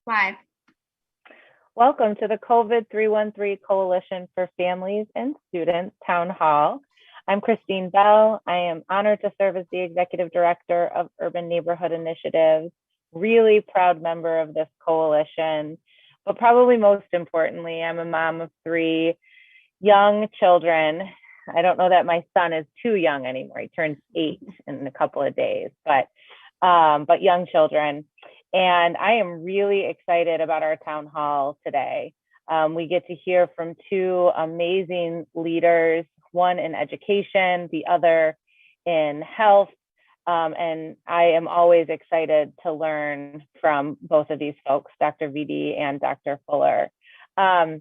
Live. Welcome to the COVID313 Coalition for Families and Students Town Hall. I'm Christine Bell. I am honored to serve as the Executive Director of Urban Neighborhood Initiatives, really proud member of this coalition, but probably most importantly, I'm a mom of 3 young children. I don't know that my son is too young anymore. He turns 8 in a couple of days, but young children. And I am really excited about our town hall today. We get to hear from 2 amazing leaders, one in education, the other in health. And I am always excited to learn from both of these folks, Dr. Vidi and Dr. Fuller. But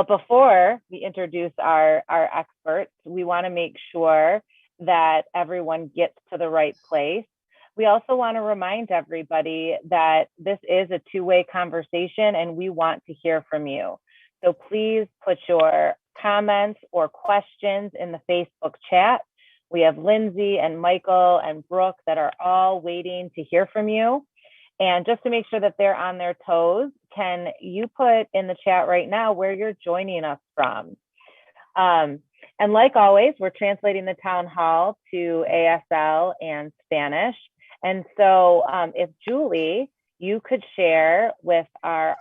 before we introduce our experts, we want to make sure that everyone gets to the right place. We also want to remind everybody that this is a 2-way conversation and we want to hear from you. So please put your comments or questions in the Facebook chat. We have Lindsay and Michael and Brooke that are all waiting to hear from you. And just to make sure that they're on their toes, can you put in the chat right now where you're joining us from? And like always, we're translating the town hall to ASL and Spanish. And so if Julie, you could share with our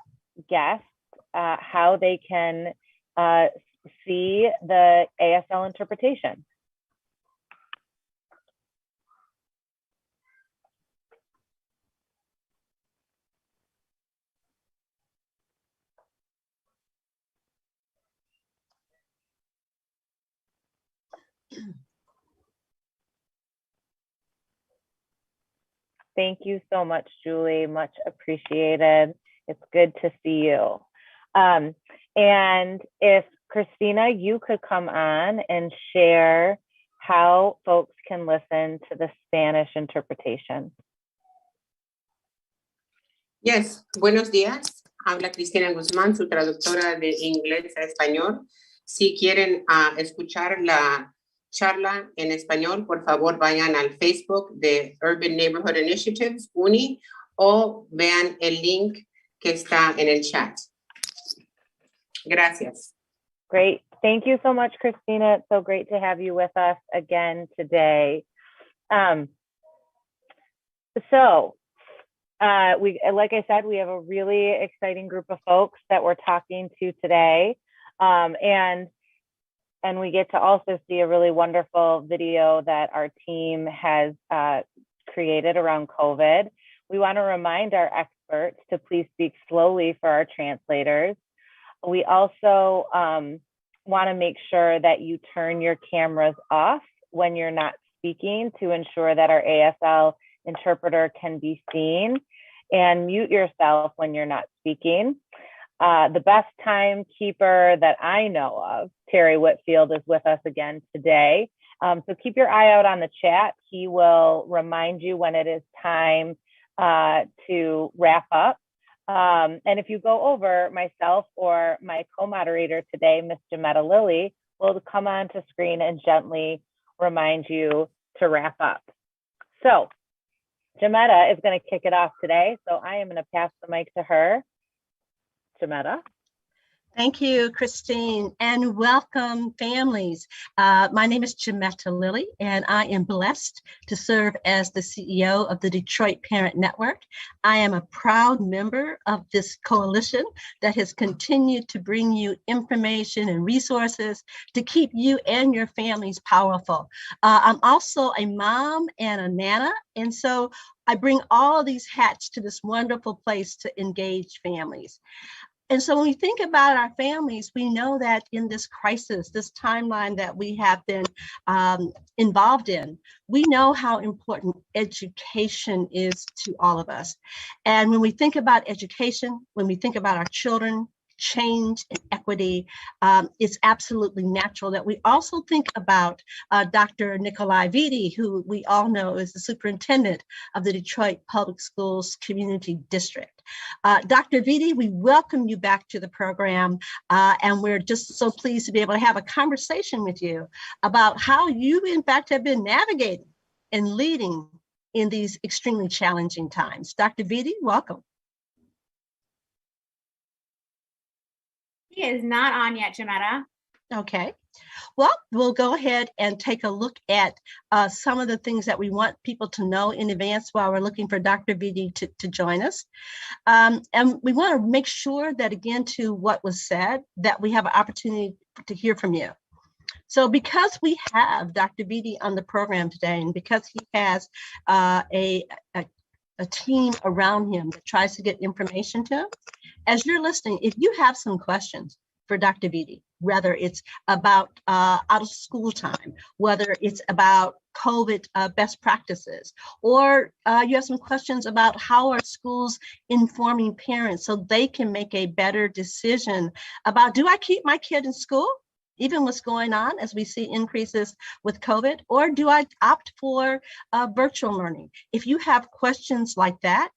guests how they can see the ASL interpretation. Thank you so much, Julie. Much appreciated. It's good to see you. And if Christina, you could come on and share how folks can listen to the Spanish interpretation. Yes, buenos días. Habla Cristina Guzmán, su traductora de inglés a español. Si quieren escuchar la charla en español, por favor vayan al Facebook de Urban Neighborhood Initiatives, UNI, o vean el link que está en el chat. Gracias. Great. Thank you so much, Christina. It's so great to have you with us again today. Like I said, we have a really exciting group of folks that we're talking to today. And we get to also see a really wonderful video that our team has created around COVID. We want to remind our experts to please speak slowly for our translators. We also want to make sure that you turn your cameras off when you're not speaking to ensure that our ASL interpreter can be seen, and mute yourself when you're not speaking. The best timekeeper that I know of, Terry Whitfield, is with us again today. So keep your eye out on the chat. He will remind you when it is time to wrap up. And if you go over, myself or my co-moderator today, Ms. Jametta Lilly, will come on to screen and gently remind you to wrap up. So Jametta is going to kick it off today. So I am going to pass the mic to her. Jametta. Thank you, Christine, and welcome, families. My name is Jametta Lilly, and I am blessed to serve as the CEO of the Detroit Parent Network. I am a proud member of this coalition that has continued to bring you information and resources to keep you and your families powerful. I'm also a mom and a nana, and so I bring all of these hats to this wonderful place to engage families. And so when we think about our families, we know that in this crisis, this timeline that we have been involved in, we know how important education is to all of us. And when we think about education, when we think about our children, change and equity, it's absolutely natural that we also think about Dr. Nikolai Vidi, who we all know is the superintendent of the Detroit Public Schools Community District. Dr. Vidi, we welcome you back to the program, and we're just so pleased to be able to have a conversation with you about how you, in fact, have been navigating and leading in these extremely challenging times. Dr. Vidi, welcome. He is not on yet, Jametta. Okay. Well, we'll go ahead and take a look at some of the things that we want people to know in advance while we're looking for Dr. Vidi to join us. And we want to make sure that, again, to what was said, that we have an opportunity to hear from you. So because we have Dr. Vidi on the program today, and because he has a team around him that tries to get information to him, as you're listening, if you have some questions for Dr. Vidi, whether it's about out of school time, whether it's about COVID best practices, or you have some questions about how are schools informing parents so they can make a better decision about, do I keep my kid in school, even what's going on as we see increases with COVID, or do I opt for virtual learning? If you have questions like that,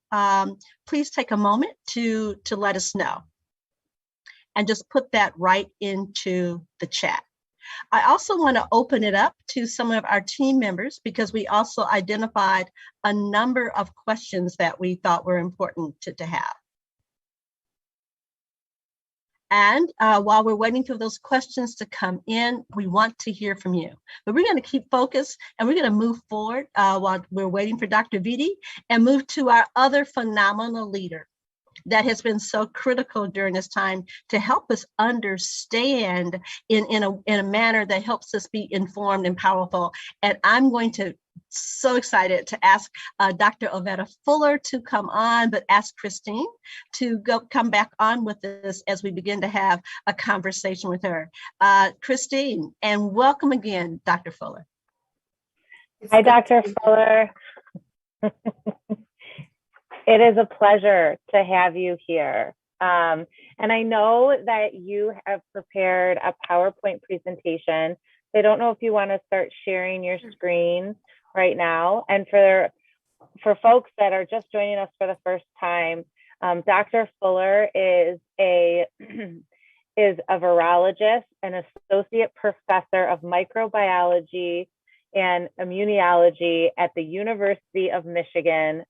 please take a moment to let us know. And just put that right into the chat. I also want to open it up to some of our team members because we also identified a number of questions that we thought were important to have. And while we're waiting for those questions to come in, we want to hear from you. But we're going to keep focused and we're going to move forward while we're waiting for Dr. Vidi and move to our other phenomenal leader that has been so critical during this time to help us understand in a manner that helps us be informed and powerful. And I'm going to so excited to ask Dr. Ovetta Fuller to come on, but ask Christine to come back on with us as we begin to have a conversation with her. Christine, and welcome again, Dr. Fuller. Hi, Dr. Fuller. It is a pleasure to have you here. And I know that you have prepared a PowerPoint presentation. So I don't know if you want to start sharing your screen right now. And for folks that are just joining us for the first time, Dr. Fuller is a virologist, an associate professor of microbiology and immunology at the University of Michigan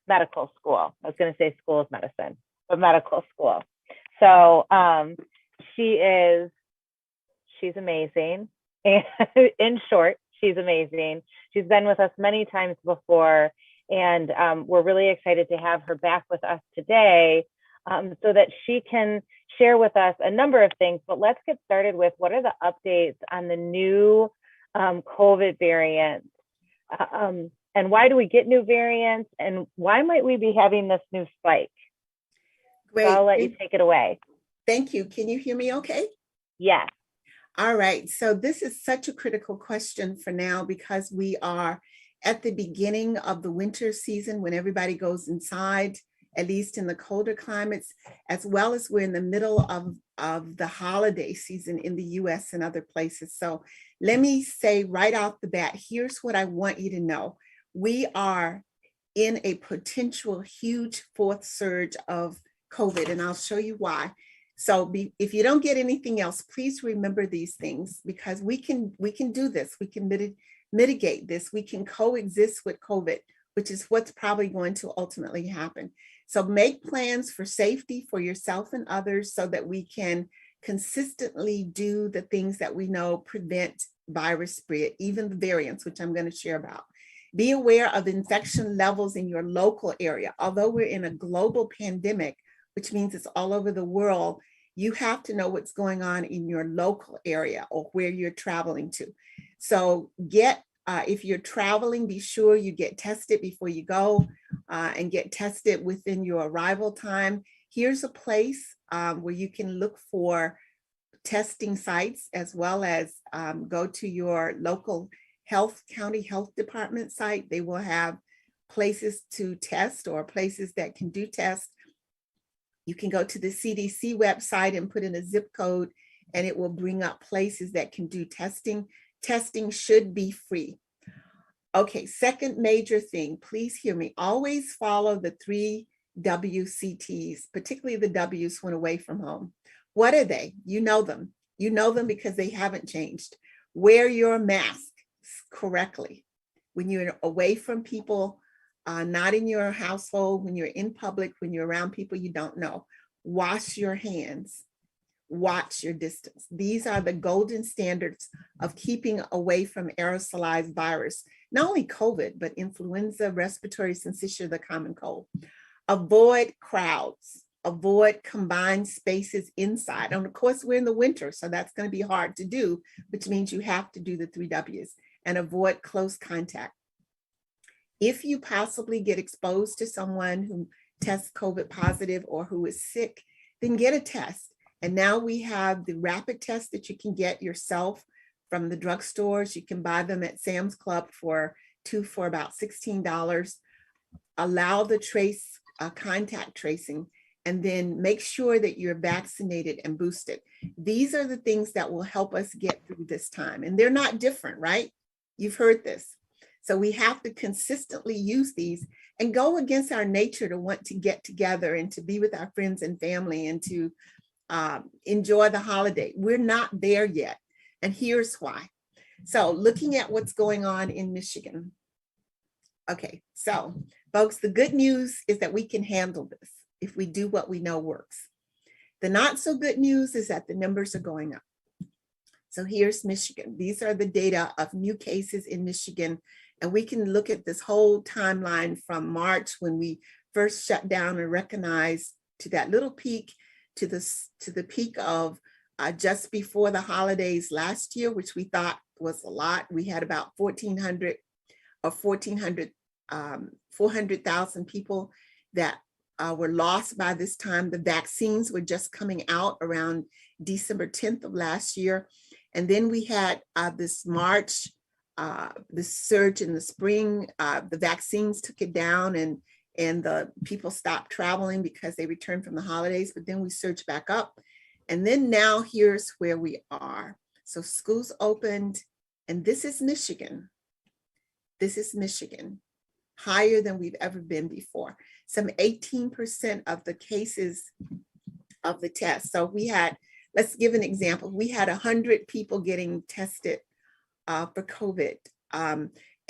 medical school. I was going to say school of medicine, but medical school. So she's amazing. And in short, she's amazing. She's been with us many times before, and we're really excited to have her back with us today so that she can share with us a number of things. But let's get started with what are the updates on the new COVID variants? And why do we get new variants? And why might we be having this new spike? Great. So I'll let you take it away. Thank you. Can you hear me okay? Yes. All right. So this is such a critical question for now because we are at the beginning of the winter season when everybody goes inside, at least in the colder climates, as well as we're in the middle of the holiday season in the US and other places. So let me say right off the bat, here's what I want you to know. We are in a potential huge fourth surge of COVID, and I'll show you why. So if you don't get anything else, please remember these things because we can do this. We can mitigate this. We can coexist with COVID, which is what's probably going to ultimately happen. So make plans for safety for yourself and others so that we can consistently do the things that we know prevent virus spread, even the variants, which I'm going to share about. Be aware of infection levels in your local area. Although we're in a global pandemic, which means it's all over the world, you have to know what's going on in your local area or where you're traveling to. So if you're traveling, be sure you get tested before you go and get tested within your arrival time. Here's a place where you can look for testing sites as well as go to your local county health department site. They will have places to test or places that can do tests. You can go to the CDC website and put in a zip code and it will bring up places that can do testing. Testing should be free. Okay, second major thing, please hear me. Always follow the 3 WCTs, particularly the W's when away from home. What are they? You know them. You know them because they haven't changed. Wear your mask correctly. when you're away from people, not in your household, when you're in public, when you're around people you don't know, wash your hands, watch your distance. These are the golden standards of keeping away from aerosolized virus, not only COVID, but influenza, respiratory syncytial, the common cold. Avoid crowds, avoid confined spaces inside. And of course, we're in the winter, so that's going to be hard to do, which means you have to do the 3 W's, and avoid close contact. If you possibly get exposed to someone who tests COVID positive or who is sick, then get a test. And now we have the rapid test that you can get yourself from the drugstores. You can buy them at Sam's Club for about $16. Allow the contact tracing, and then make sure that you're vaccinated and boosted. These are the things that will help us get through this time. And they're not different, right? You've heard this. So we have to consistently use these and go against our nature to want to get together and to be with our friends and family and to enjoy the holiday. We're not there yet. And here's why. So looking at what's going on in Michigan. Okay, so folks, the good news is that we can handle this if we do what we know works. The not so good news is that the numbers are going up. So here's Michigan. These are the data of new cases in Michigan. And we can look at this whole timeline from March when we first shut down and recognized to that little peak to the peak of just before the holidays last year, which we thought was a lot. We had about 400,000 people that were lost by this time. The vaccines were just coming out around December 10th of last year. And then we had this March, this surge in the spring. The vaccines took it down, and the people stopped traveling because they returned from the holidays, but then we surged back up. And then now here's where we are. So schools opened, and this is Michigan. This is Michigan, higher than we've ever been before. Some 18% of the cases of the test. So we had, let's give an example. We had 100 people getting tested for COVID.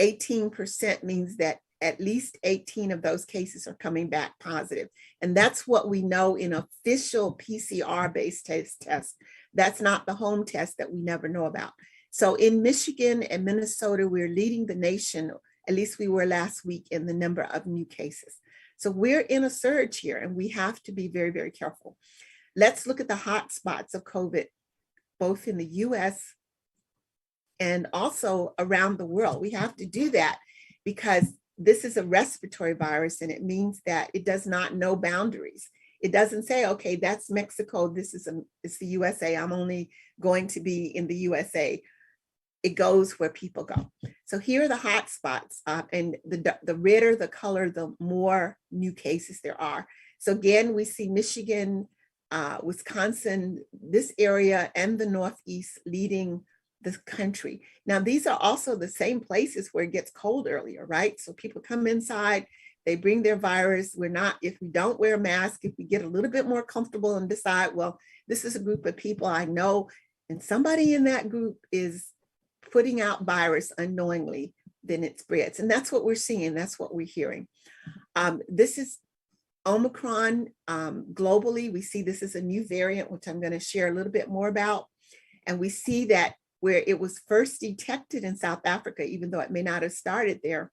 18% means that at least 18 of those cases are coming back positive. And that's what we know in official PCR-based tests. That's not the home test that we never know about. So in Michigan and Minnesota, we're leading the nation, at least we were last week, in the number of new cases. So we're in a surge here, and we have to be very, very careful. Let's look at the hot spots of COVID, both in the US and also around the world. We have to do that because this is a respiratory virus, and it means that it does not know boundaries. It doesn't say, okay, that's Mexico, it's the USA, I'm only going to be in the USA. It goes where people go. So here are the hot spots, and the redder the color, the more new cases there are. So again, we see Michigan, Wisconsin, this area, and the Northeast leading the country. Now, these are also the same places where it gets cold earlier, right? So people come inside, they bring their virus. If we don't wear a mask, if we get a little bit more comfortable and decide, well, this is a group of people I know, and somebody in that group is putting out virus unknowingly, then it spreads. And that's what we're seeing. That's what we're hearing. This is Omicron globally. We see this is a new variant, which I'm going to share a little bit more about. And we see that where it was first detected in South Africa, even though it may not have started there,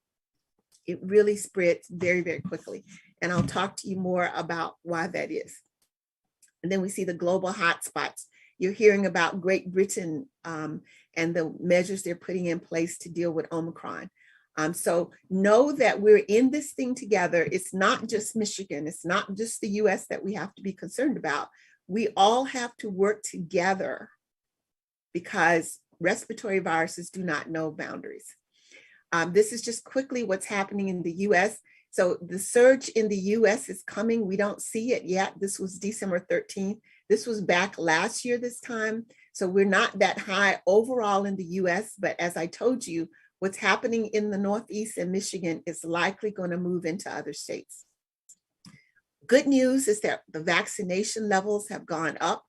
it really spreads very, very quickly. And I'll talk to you more about why that is. And then we see the global hotspots. You're hearing about Great Britain and the measures they're putting in place to deal with Omicron. So know that we're in this thing together. It's not just Michigan. It's not just the US that we have to be concerned about. We all have to work together because respiratory viruses do not know boundaries. This is just quickly what's happening in the US. So the surge in the US is coming. We don't see it yet. This was December 13th. This was back last year this time. So we're not that high overall in the US, but as I told you, what's happening in the Northeast and Michigan is likely going to move into other states. Good news is that the vaccination levels have gone up.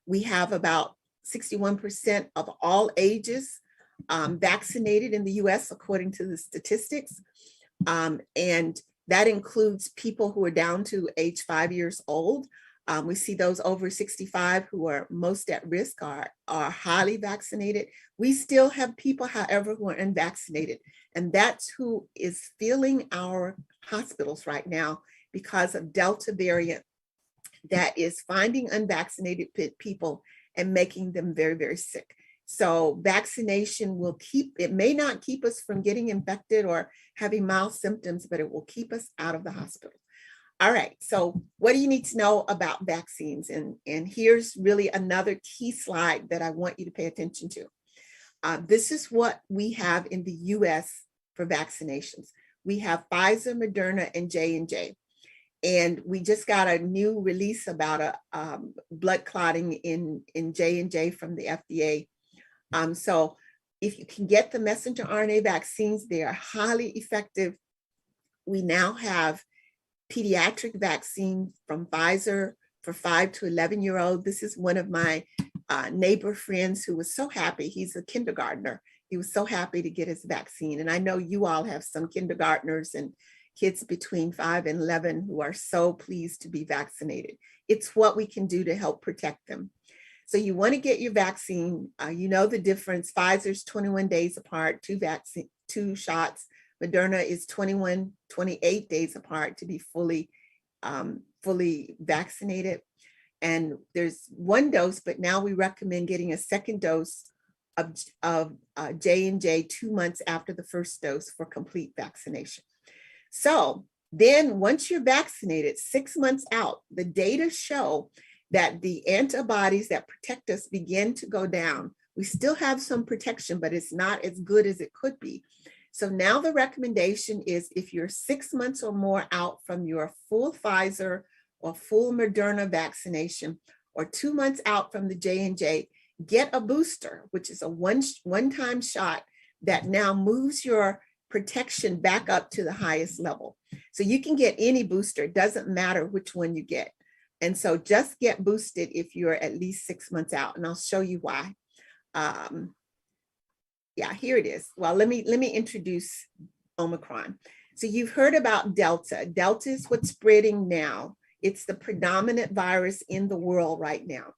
We have about 61% of all ages vaccinated in the US, according to the statistics. And that includes people who are down to age 5 years old. We see those over 65 who are most at risk are highly vaccinated. We still have people, however, who are unvaccinated. And that's who is filling our hospitals right now because of Delta variant that is finding unvaccinated people and making them very, very sick. So vaccination will it may not keep us from getting infected or having mild symptoms, but it will keep us out of the hospital. All right, so what do you need to know about vaccines? And here's really another key slide that I want you to pay attention to. This is what we have in the US for vaccinations. We have Pfizer, Moderna, and J&J. And we just got a new release about blood clotting in J&J from the FDA. So if you can get the messenger RNA vaccines, they are highly effective. We now have pediatric vaccine from Pfizer for 5 to 11-year-old. This is one of my neighbor friends who was so happy. He's a kindergartner. He was so happy to get his vaccine. And I know you all have some kindergartners and kids between 5 and 11 who are so pleased to be vaccinated. It's what we can do to help protect them. So you want to get your vaccine. You know the difference. Pfizer's 21 days apart, two shots. Moderna is 28 days apart to be fully vaccinated. And there's one dose, but now we recommend getting a second dose of J&J 2 months after the first dose for complete vaccination. So then once you're vaccinated, 6 months out, the data show that the antibodies that protect us begin to go down. We still have some protection, but it's not as good as it could be. So now the recommendation is if you're 6 months or more out from your full Pfizer or full Moderna vaccination, or 2 months out from the J&J, get a booster, which is a one-time shot that now moves your protection back up to the highest level. So you can get any booster, it doesn't matter which one you get. And so just get boosted if you're at least 6 months out, and I'll show you why. Yeah, here it is. Well, let me introduce Omicron. So you've heard about Delta. Delta is what's spreading now. It's the predominant virus in the world right now.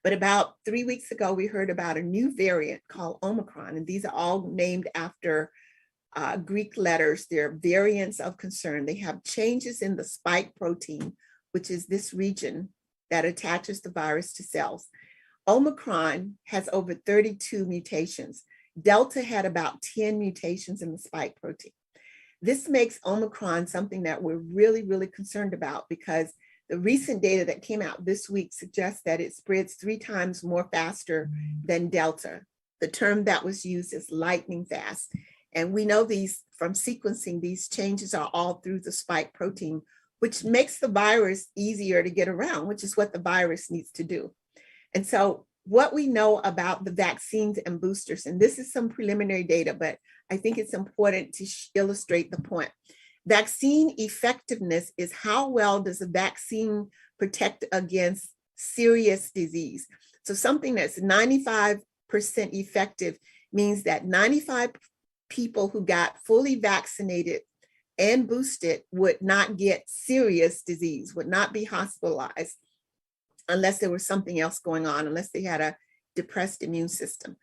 But about 3 weeks ago, we heard about a new variant called Omicron, and these are all named after Greek letters. They're variants of concern. They have changes in the spike protein, which is this region that attaches the virus to cells. Omicron has over 32 mutations. Delta had about 10 mutations in the spike protein. This makes Omicron something that we're really, really concerned about because the recent data that came out this week suggests that it spreads 3 times more faster than Delta. The term that was used is lightning fast. And we know these from sequencing, these changes are all through the spike protein, which makes the virus easier to get around, which is what the virus needs to do. And so what we know about the vaccines and boosters, and this is some preliminary data, but I think it's important to illustrate the point. Vaccine effectiveness is how well does a vaccine protect against serious disease. So something that's 95% effective means that 95 people who got fully vaccinated and boosted would not get serious disease, would not be hospitalized unless there was something else going on, unless they had a depressed immune system.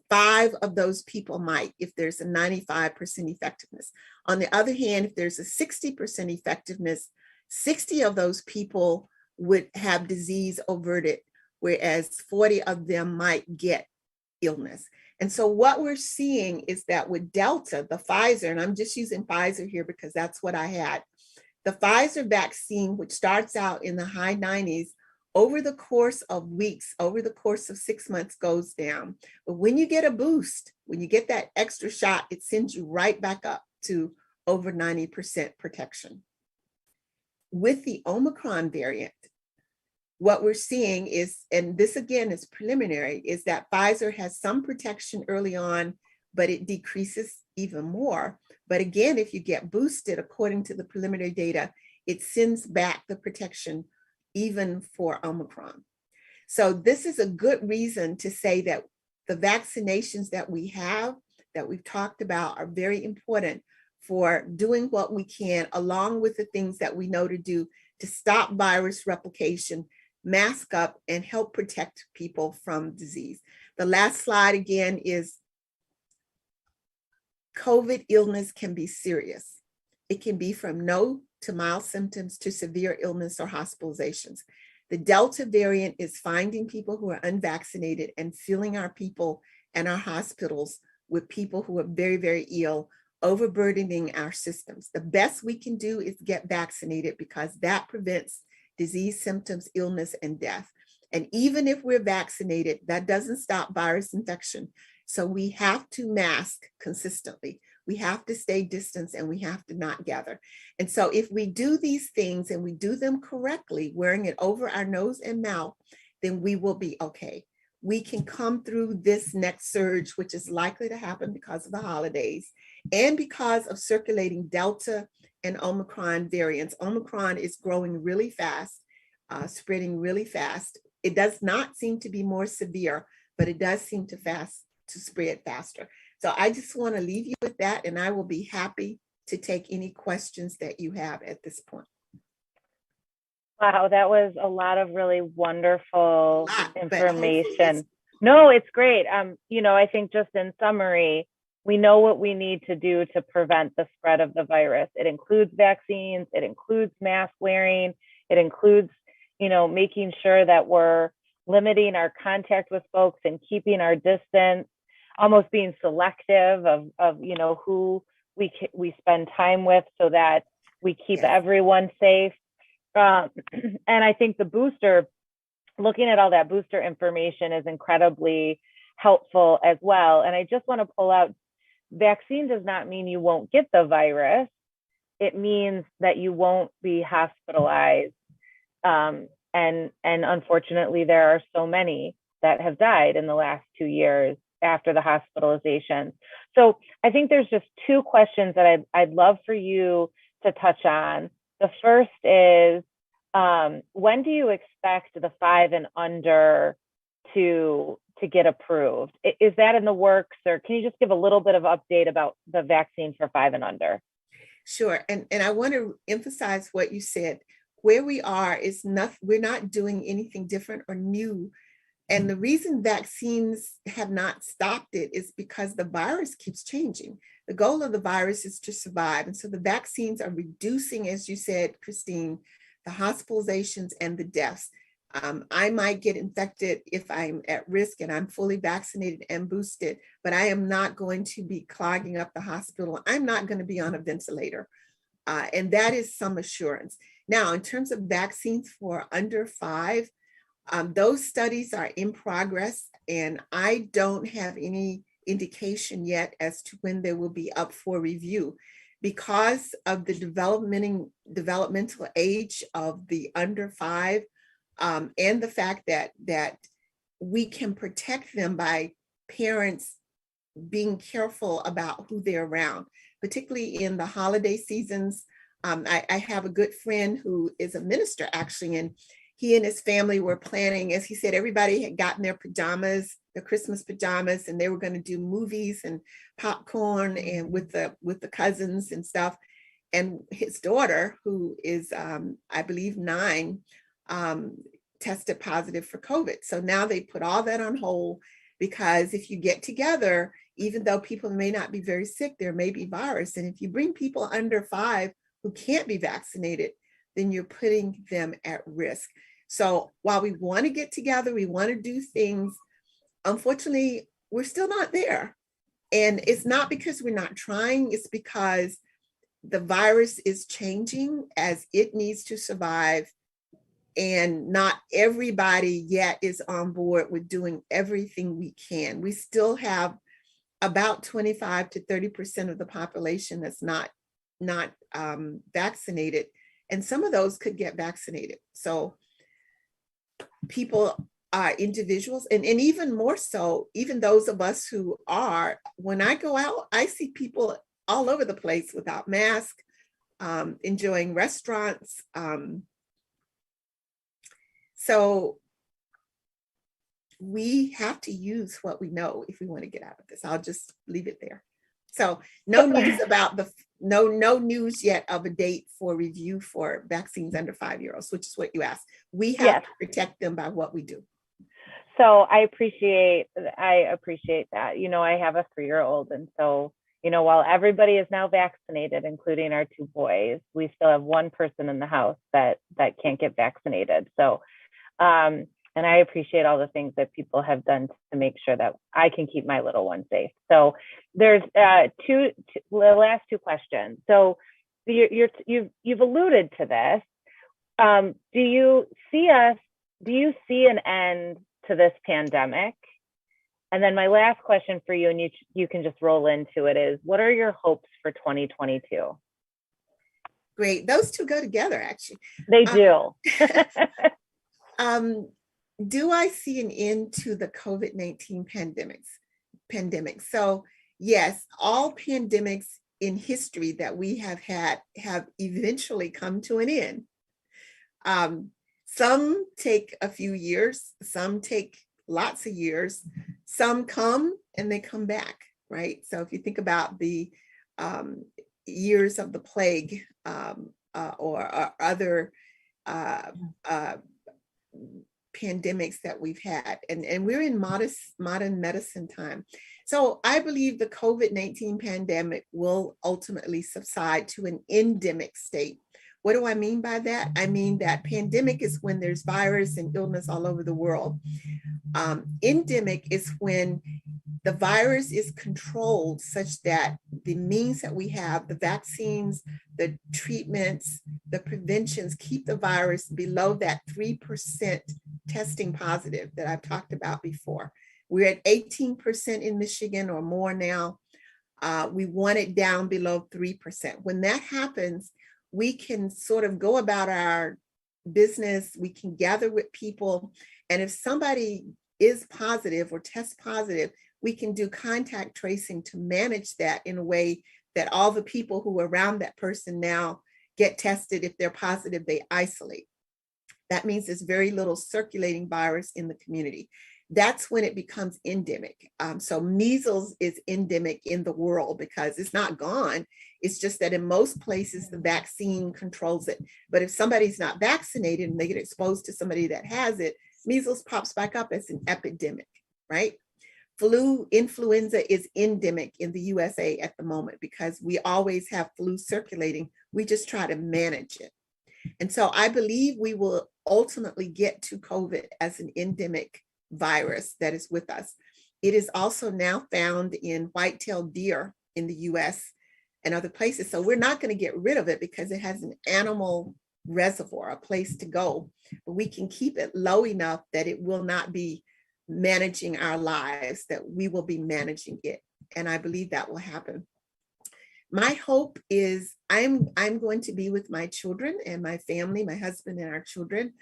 5 of those people might, if there's a 95% effectiveness. On the other hand, if there's a 60% effectiveness, 60 of those people would have disease averted, whereas 40 of them might get illness. And so what we're seeing is that with Delta, the Pfizer, and I'm just using Pfizer here because that's what I had, the Pfizer vaccine, which starts out in the high 90s, over the course of weeks, over the course of 6 months goes down. But when you get a boost, when you get that extra shot, it sends you right back up to over 90% protection. With the Omicron variant, what we're seeing is, and this again is preliminary, is that Pfizer has some protection early on, but it decreases even more. But again, if you get boosted, according to the preliminary data, it sends back the protection even for Omicron. So this is a good reason to say that the vaccinations that we have, that we've talked about, are very important for doing what we can, along with the things that we know to do to stop virus replication, mask up, and help protect people from disease. The last slide again is COVID illness can be serious. It can be from no to mild symptoms to severe illness or hospitalizations. The Delta variant is finding people who are unvaccinated and filling our people and our hospitals with people who are very, very ill, overburdening our systems. The best we can do is get vaccinated, because that prevents disease, symptoms, illness, and death. And even if we're vaccinated, that doesn't stop virus infection. So we have to mask consistently. We have to stay distant, and we have to not gather. And so if we do these things and we do them correctly, wearing it over our nose and mouth, then we will be okay. We can come through this next surge, which is likely to happen because of the holidays and because of circulating Delta and Omicron variants. Omicron is growing really fast, spreading really fast. It does not seem to be more severe, but it does seem to spread faster. So I just want to leave you with that, and I will be happy to take any questions that you have at this point. Wow, that was a lot of really wonderful information. It's No, it's great. I think just in summary, we know what we need to do to prevent the spread of the virus. It includes vaccines, it includes mask wearing, it includes, making sure that we're limiting our contact with folks and keeping our distance, almost being selective of who we spend time with, so that we keep everyone safe. And I think the booster, looking at all that booster information, is incredibly helpful as well. And I just want to pull out, vaccine does not mean you won't get the virus. It means that you won't be hospitalized. And unfortunately, there are so many that have died in the last 2 years after the hospitalization. So I think there's just two questions that I'd love for you to touch on. The first is, when do you expect the 5 and under to get approved? Is that in the works, or can you just give a little bit of update about the vaccine for 5 and under? Sure. And I want to emphasize what you said. Where we are is we're not doing anything different or new. And the reason vaccines have not stopped it is because the virus keeps changing. The goal of the virus is to survive. And so the vaccines are reducing, as you said, Christine, the hospitalizations and the deaths. I might get infected if I'm at risk and I'm fully vaccinated and boosted, but I am not going to be clogging up the hospital. I'm not going to be on a ventilator. And that is some assurance. Now, in terms of vaccines for under 5, those studies are in progress, and I don't have any indication yet as to when they will be up for review. Because of the developmental age of the under 5, and the fact that we can protect them by parents being careful about who they're around, particularly in the holiday seasons. I have a good friend who is a minister, actually, and he and his family were planning, as he said, everybody had gotten their pajamas, their Christmas pajamas, and they were going to do movies and popcorn and with the cousins and stuff. And his daughter, who is, I believe, 9, tested positive for COVID. So now they put all that on hold, because if you get together, even though people may not be very sick, there may be virus. And if you bring people under 5 who can't be vaccinated, then you're putting them at risk. So while we want to get together, we want to do things, unfortunately, we're still not there. And it's not because we're not trying, it's because the virus is changing as it needs to survive. And not everybody yet is on board with doing everything we can. We still have about 25 to 30% of the population that's not vaccinated. And some of those could get vaccinated. So people are individuals, and even more so, even those of us who are, when I go out, I see people all over the place without masks, enjoying restaurants. So we have to use what we know if we want to get out of this. I'll just leave it there. So no news about no news yet of a date for review for vaccines under 5-year-olds, which is what you asked. We have to protect them by what we do. So I appreciate that. You know, I have a 3-year-old, and so, you know, while everybody is now vaccinated, including our 2 boys, we still have 1 person in the house that can't get vaccinated. So, and I appreciate all the things that people have done to make sure that I can keep my little one safe. So there's the last 2 questions. So you've alluded to this. Do you see an end to this pandemic? And then my last question for you, and you can just roll into it, is what are your hopes for 2022? Great. Those 2 go together, actually. They do. Do I see an end to the COVID-19 pandemic? So yes, all pandemics in history that we have had have eventually come to an end. Some take a few years, some take lots of years, some come and they come back, right? So if you think about the years of the plague or other pandemics that we've had, and we're in modern medicine time. So I believe the COVID-19 pandemic will ultimately subside to an endemic state. What do I mean by that? I mean that pandemic is when there's virus and illness all over the world. Endemic is when the virus is controlled such that the means that we have, the vaccines, the treatments, the preventions, keep the virus below that 3% testing positive that I've talked about before. We're at 18% in Michigan or more now. We want it down below 3%. When that happens, we can sort of go about our business, we can gather with people, and if somebody is positive or test positive, we can do contact tracing to manage that in a way that all the people who are around that person now get tested. If they're positive, they isolate. That means there's very little circulating virus in the community. That's when it becomes endemic. So measles is endemic in the world because it's not gone. It's just that in most places, the vaccine controls it. But if somebody's not vaccinated and they get exposed to somebody that has it, measles pops back up as an epidemic, right? Influenza is endemic in the USA at the moment because we always have flu circulating. We just try to manage it. And so I believe we will ultimately get to COVID as an endemic virus that is with us. It is also now found in white-tailed deer in the US and other places. So we're not going to get rid of it because it has an animal reservoir, a place to go. But we can keep it low enough that it will not be managing our lives, that we will be managing it. And I believe that will happen. My hope is I'm going to be with my children and my family, my husband and our children,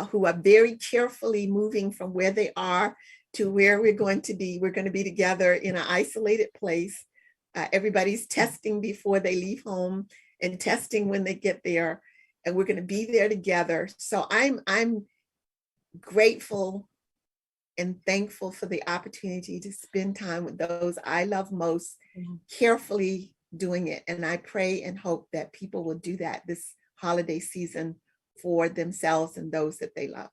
who are very carefully moving from where they are to where we're going to be. We're going to be together in an isolated place. Everybody's testing before they leave home and testing when they get there. And we're going to be there together. So I'm grateful and thankful for the opportunity to spend time with those I love most, carefully doing it. And I pray and hope that people will do that this holiday season for themselves and those that they love.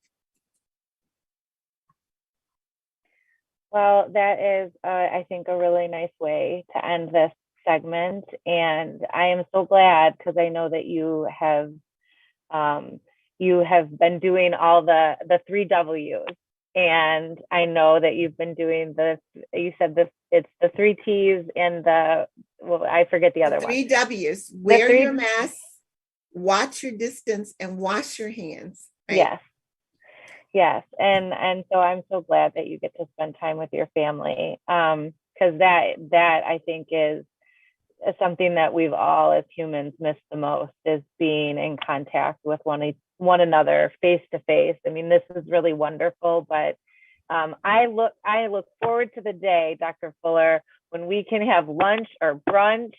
Well, that is, I think, a really nice way to end this segment. And I am so glad because I know that you have been doing all the 3 W's. And I know that you've been doing you said this, it's the 3 T's and I forget the other 3 one. W's, wear your mask, watch your distance, and wash your hands. Right? Yes. And so I'm so glad that you get to spend time with your family. Because that I think is something that we've all as humans missed the most, is being in contact with one another face to face. I mean, this is really wonderful, but I look forward to the day, Dr. Fuller, when we can have lunch or brunch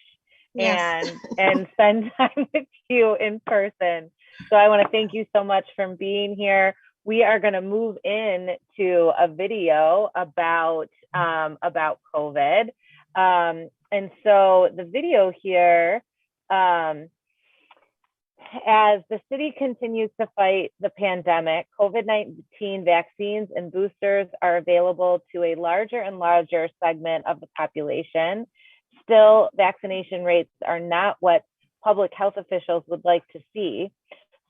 and spend time with you in person. So I want to thank you so much for being here. we are going to move into a video about COVID. And so the video here, as the city continues to fight the pandemic, COVID-19 vaccines and boosters are available to a larger and larger segment of the population. Still, vaccination rates are not what public health officials would like to see.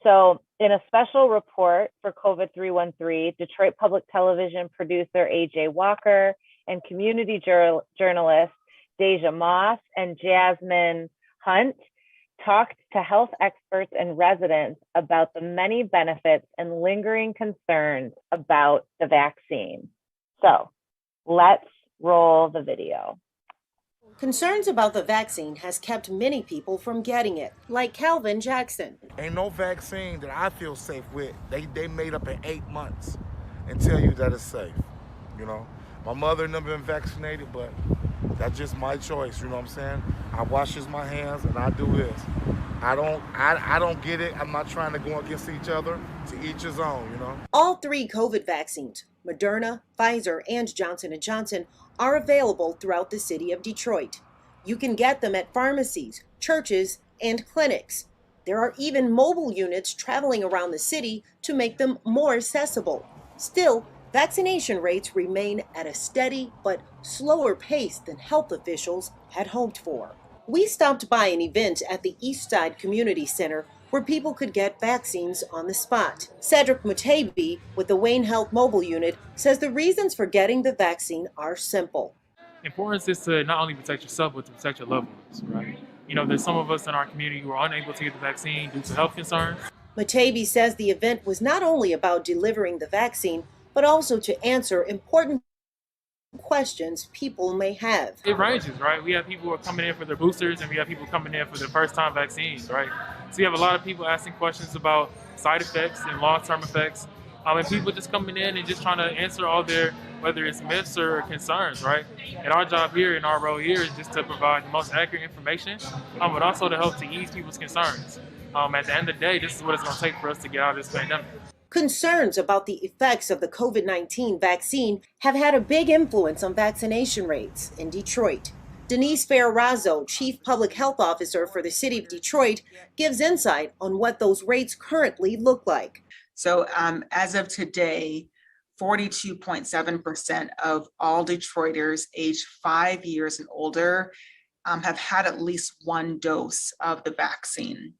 So in a special report for COVID313, Detroit Public Television producer AJ Walker and community journalist Deja Moss and Jasmine Hunt talked to health experts and residents about the many benefits and lingering concerns about the vaccine. So let's roll the video. Concerns about the vaccine has kept many people from getting it, like Calvin Jackson. Ain't no vaccine that I feel safe with. They made up in 8 months and tell you that it's safe, you know. My mother never been vaccinated, but that's just my choice, you know what I'm saying? I washes my hands and I do this. I don't get it. I'm not trying to go against each other. To each his own, you know. All 3 COVID vaccines, Moderna, Pfizer, and Johnson & Johnson, are available throughout the city of Detroit. You can get them at pharmacies, churches, and clinics. There are even mobile units traveling around the city to make them more accessible. Still, vaccination rates remain at a steady but slower pace than health officials had hoped for. We stopped by an event at the Eastside Community Center where people could get vaccines on the spot. Cedric Mutabi with the Wayne Health Mobile Unit says the reasons for getting the vaccine are simple. Importance is to not only protect yourself, but to protect your loved ones, right? You know, there's some of us in our community who are unable to get the vaccine due to health concerns. Mutabi says the event was not only about delivering the vaccine, but also to answer important questions people may have. It ranges, right? We have people who are coming in for their boosters and we have people coming in for their first-time vaccines, right? So you have a lot of people asking questions about side effects and long-term effects. And people just coming in and just trying to answer all their, whether it's myths or concerns, right? And our job here and our role here is just to provide the most accurate information, but also to help to ease people's concerns. At the end of the day, this is what it's going to take for us to get out of this pandemic. Concerns about the effects of the COVID-19 vaccine have had a big influence on vaccination rates in Detroit. Denise Ferrazzo, Chief Public Health Officer for the City of Detroit, gives insight on what those rates currently look like. So as of today, 42.7% of all Detroiters aged 5 years and older have had at least 1 dose of the vaccine.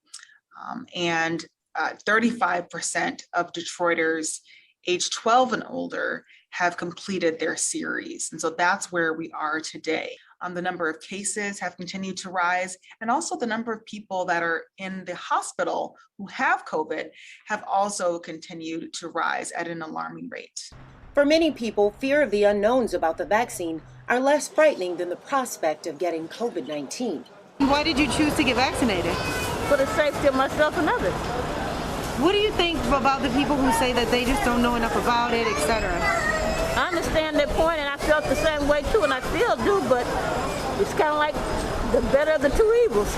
And 35% of Detroiters age 12 and older have completed their series. And so that's where we are today. The number of cases have continued to rise, and also the number of people that are in the hospital who have COVID have also continued to rise at an alarming rate. For many people, fear of the unknowns about the vaccine are less frightening than the prospect of getting COVID-19. Why did you choose to get vaccinated? For the safety of myself and others. What do you think about the people who say that they just don't know enough about it, etc.? I understand their point, and I felt the same way too, and I still do, but it's kind of like the better of the 2 evils.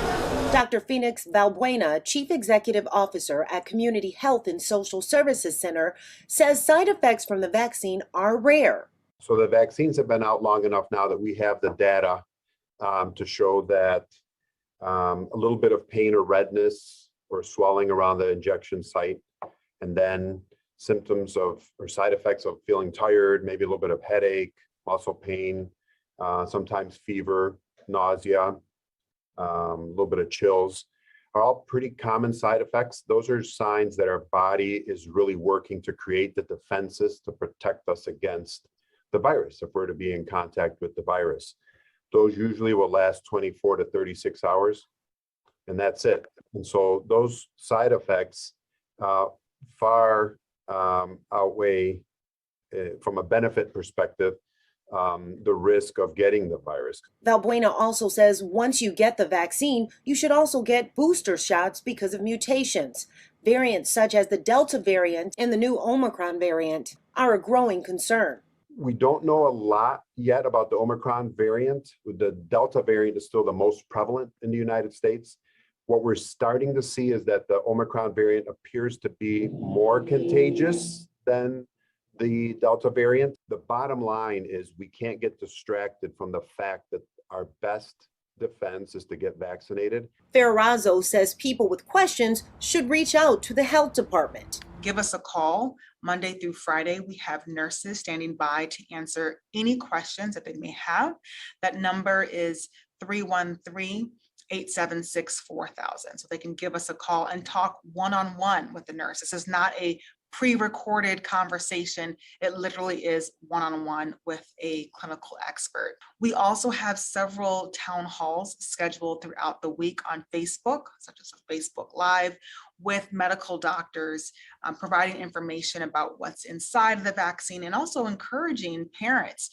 Dr. Phoenix Valbuena, Chief Executive Officer at Community Health and Social Services Center, says side effects from the vaccine are rare. So the vaccines have been out long enough now that we have the data to show that a little bit of pain or redness or swelling around the injection site, and then symptoms of or side effects of feeling tired, maybe a little bit of headache, muscle pain, sometimes fever, nausea, a little bit of chills, are all pretty common side effects. Those are signs that our body is really working to create the defenses to protect us against the virus if we're to be in contact with the virus. Those usually will last 24 to 36 hours, and that's it. And so those side effects far outweigh, from a benefit perspective, the risk of getting the virus. Valbuena also says once you get the vaccine, you should also get booster shots because of mutations. Variants such as the Delta variant and the new Omicron variant are a growing concern. We don't know a lot yet about the Omicron variant. The Delta variant is still the most prevalent in the United States. What we're starting to see is that the Omicron variant appears to be more contagious than the Delta variant. The bottom line is we can't get distracted from the fact that our best defense is to get vaccinated. Ferrazzo says people with questions should reach out to the health department. Give us a call. Monday through Friday, we have nurses standing by to answer any questions that they may have. That number is 313-876-4000. So they can give us a call and talk one-on-one with the nurse. This is not a pre-recorded conversation. It literally is one-on-one with a clinical expert. We also have several town halls scheduled throughout the week on Facebook, such as a Facebook Live, with medical doctors providing information about what's inside of the vaccine and also encouraging parents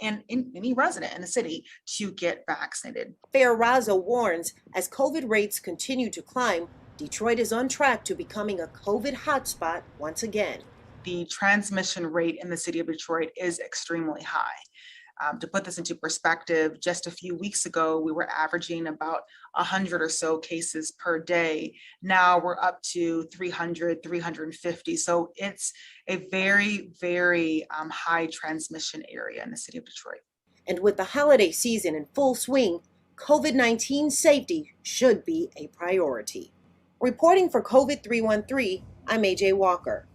and any resident in the city to get vaccinated. Ferrazzo warns as COVID rates continue to climb, Detroit is on track to becoming a COVID hotspot once again. The transmission rate in the city of Detroit is extremely high. To put this into perspective, just a few weeks ago, we were averaging about 100 or so cases per day. Now we're up to 300, 350. So it's a very, very high transmission area in the city of Detroit. And with the holiday season in full swing, COVID-19 safety should be a priority. Reporting for COVID313, I'm AJ Walker.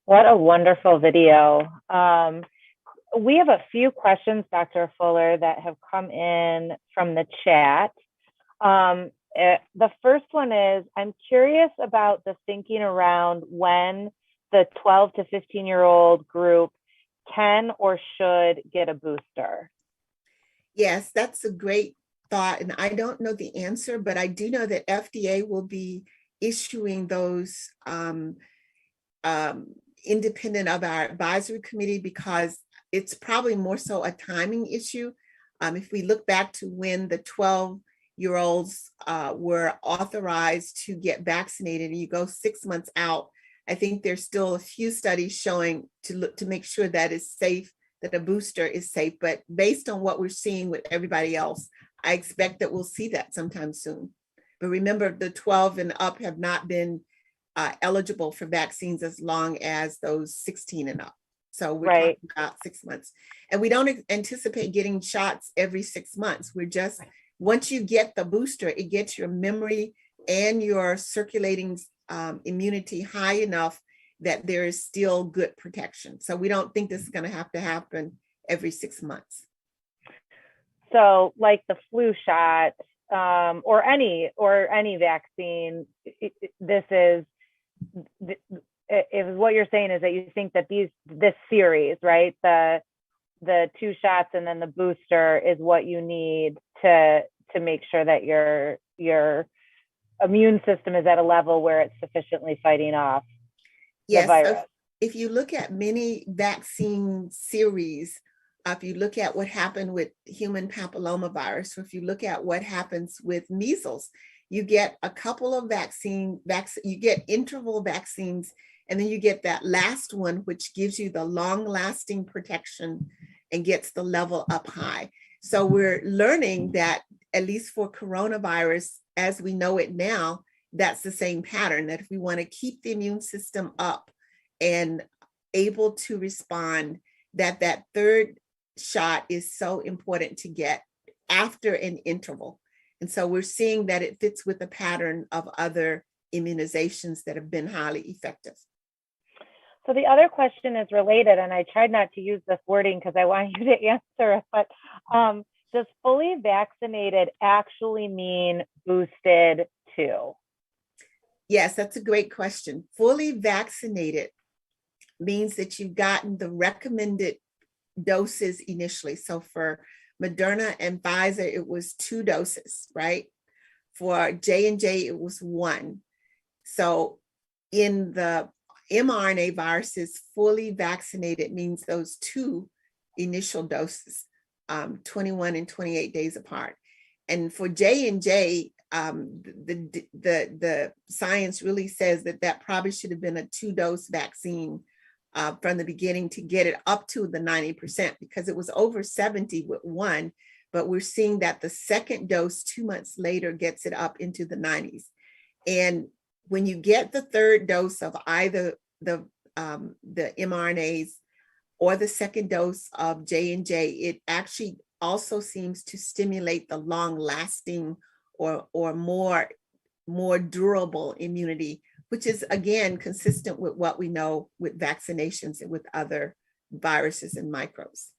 What a wonderful video. We have a few questions, Dr. Fuller, that have come in from the chat. The first one is, I'm curious about the thinking around when the 12 to 15-year-old group can or should get a booster. Yes, that's a great thought. And I don't know the answer, but I do know that FDA will be issuing those independent of our advisory committee, because it's probably more so a timing issue. If we look back to when the 12-year-olds were authorized to get vaccinated and you go 6 months out, I think there's still a few studies showing to make sure that it's safe, that a booster is safe. But based on what we're seeing with everybody else, I expect that we'll see that sometime soon. But remember, the 12 and up have not been eligible for vaccines as long as those 16 and up. So we're talking about 6 months. And we don't anticipate getting shots every 6 months. We're just, once you get the booster, it gets your memory and your circulating immunity high enough that there is still good protection. So we don't think this is going to happen every 6 months. So like the flu shot or any vaccine, if what you're saying is that you think that this series, right, the 2 shots and then the booster is what you need to make sure that your immune system is at a level where it's sufficiently fighting off the virus. So if you look at many vaccine series, if you look at what happened with human papillomavirus, or if you look at what happens with measles, you get a couple of you get interval vaccines, and then you get that last one, which gives you the long-lasting protection and gets the level up high. So we're learning that, at least for coronavirus, as we know it now, that's the same pattern, that if we want to keep the immune system up and able to respond, that third shot is so important to get after an interval. And so we're seeing that it fits with the pattern of other immunizations that have been highly effective. So the other question is related, and I tried not to use this wording because I want you to answer it, but does fully vaccinated actually mean boosted too? Yes, that's a great question. Fully vaccinated means that you've gotten the recommended doses initially. So for Moderna and Pfizer, it was 2 doses, right? For J&J, it was 1. So in the mRNA viruses, fully vaccinated means those 2 initial doses, 21 and 28 days apart. And for J&J, the science really says that probably should have been a 2-dose vaccine from the beginning to get it up to the 90%, because it was over 70 with 1, but we're seeing that the second dose 2 months later gets it up into the 90s. And when you get the third dose of either the mRNAs or the second dose of J&J, it actually also seems to stimulate the long-lasting or more durable immunity, which is again consistent with what we know with vaccinations and with other viruses and microbes.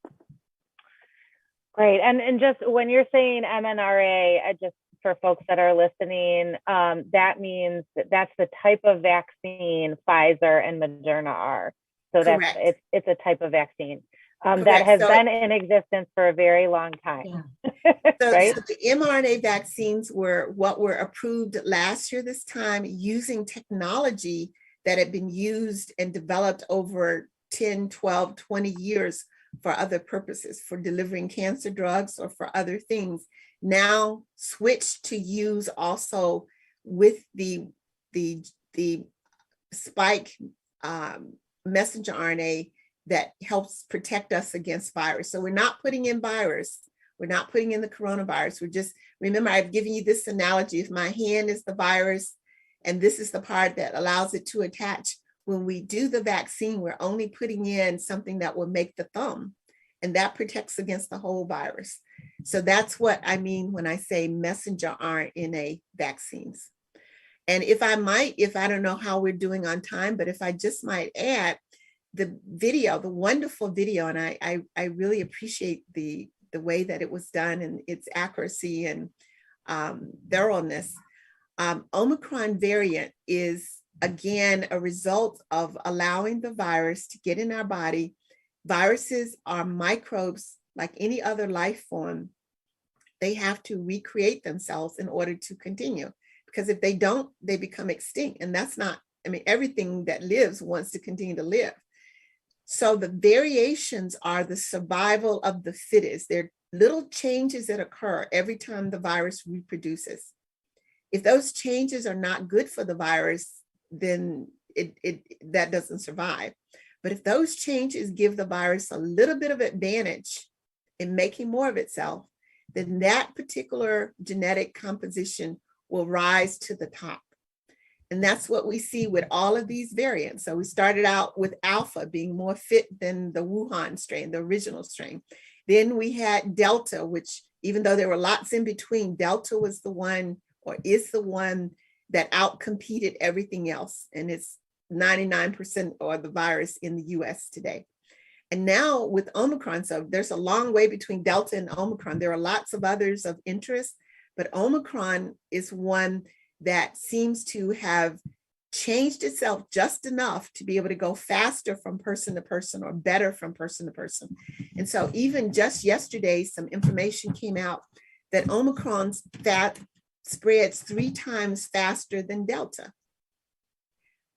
Great. And just when you're saying mRNA, just for folks that are listening, that means that's the type of vaccine Pfizer and Moderna are. So that's it's a type of vaccine that has been in existence for a very long time. Yeah. Right? So the mRNA vaccines were approved last year this time using technology that had been used and developed over 10, 12, 20 years for other purposes, for delivering cancer drugs or for other things, now switched to use also with the spike messenger RNA that helps protect us against virus. So we're not putting in virus. We're not putting in the coronavirus. We're just, remember, I've given you this analogy. If my hand is the virus and this is the part that allows it to attach, when we do the vaccine, we're only putting in something that will make the thumb, and that protects against the whole virus. So that's what I mean when I say messenger RNA vaccines. And if I don't know how we're doing on time, but if I just might add the video, the wonderful video, and I really appreciate the way that it was done and its accuracy and thoroughness. Omicron variant is, again, a result of allowing the virus to get in our body. Viruses are microbes like any other life form. They have to recreate themselves in order to continue, because if they don't, they become extinct. And that's not, I mean, everything that lives wants to continue to live. So the variations are the survival of the fittest. They're little changes that occur every time the virus reproduces. If those changes are not good for the virus, then that doesn't survive. But if those changes give the virus a little bit of advantage in making more of itself, then that particular genetic composition will rise to the top. And that's what we see with all of these variants. So we started out with Alpha being more fit than the Wuhan strain, the original strain. Then we had Delta, which even though there were lots in between, Delta was the one, or is the one, that outcompeted everything else. And it's 99% of the virus in the US today. And now with Omicron, so there's a long way between Delta and Omicron. There are lots of others of interest, but Omicron is one that seems to have changed itself just enough to be able to go faster from person to person or better from person to person. And so even just yesterday, some information came out that Omicron's spreads 3 times faster than Delta.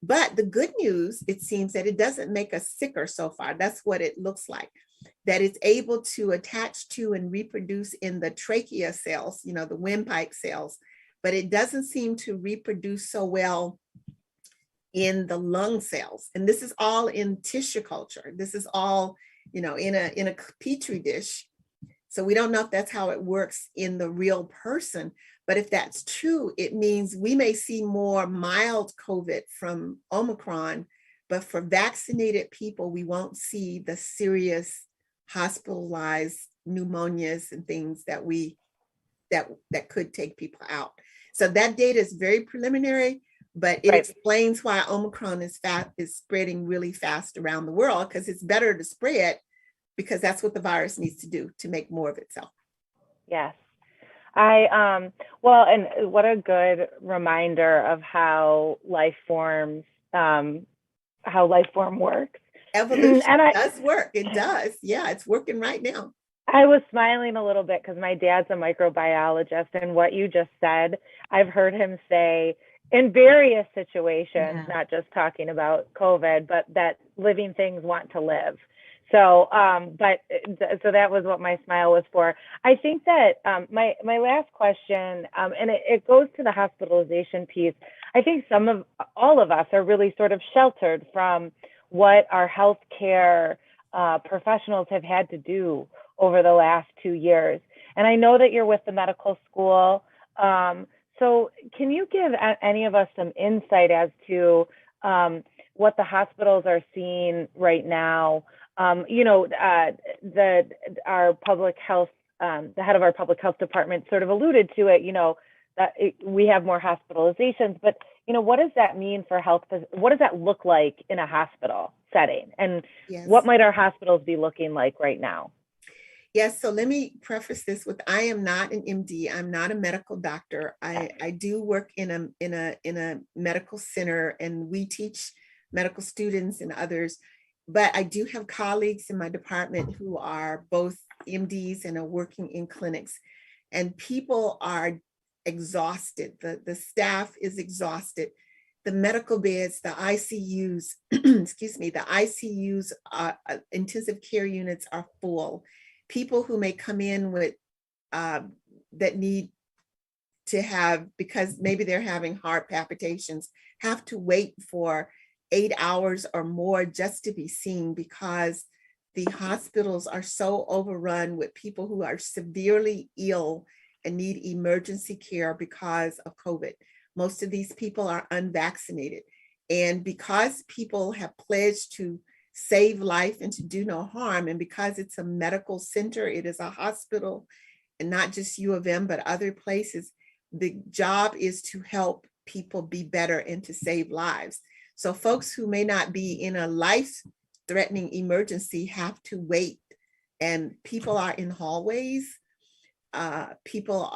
But the good news, it seems that it doesn't make us sicker so far. That's what it looks like, that it's able to attach to and reproduce in the trachea cells, the windpipe cells, but it doesn't seem to reproduce so well in the lung cells. And this is all in tissue culture. This is all, in a petri dish. So we don't know if that's how it works in the real person. But if that's true, it means we may see more mild COVID from Omicron, but for vaccinated people, we won't see the serious hospitalized pneumonias and things that could take people out. So that data is very preliminary, but it explains why Omicron is spreading really fast around the world, because it's better to spread, because that's what the virus needs to do, to make more of itself. Yes. Well, and what a good reminder of how life form works. Evolution does work. It does. Yeah, it's working right now. I was smiling a little bit because my dad's a microbiologist, and what you just said, I've heard him say in various situations, not just talking about COVID, but that living things want to live. So, so that was what my smile was for. I think that my last question, and it goes to the hospitalization piece. I think all of us are really sort of sheltered from what our healthcare professionals have had to do over the last 2 years. And I know that you're with the medical school. So can you give any of us some insight as to what the hospitals are seeing right now? Our public health, the head of our public health department sort of alluded to it, we have more hospitalizations, but what does that mean for health? What does that look like in a hospital setting? And Yes. what might our hospitals be looking like right now? Yes, so let me preface this with, I am not an MD. I'm not a medical doctor. I do work in a medical center, and we teach medical students and others. But I do have colleagues in my department who are both MDs and are working in clinics. And people are exhausted. The staff is exhausted. The medical beds, the ICUs, excuse me, the ICUs, intensive care units are full. People who may come in with that need to have, because maybe they're having heart palpitations, have to wait for 8 hours or more just to be seen, because the hospitals are so overrun with people who are severely ill and need emergency care because of COVID. Most of these people are unvaccinated. And because people have pledged to save life and to do no harm, and because it's a medical center, it is a hospital, and not just U of M, but other places, the job is to help people be better and to save lives. So folks who may not be in a life-threatening emergency have to wait, and people are in hallways. People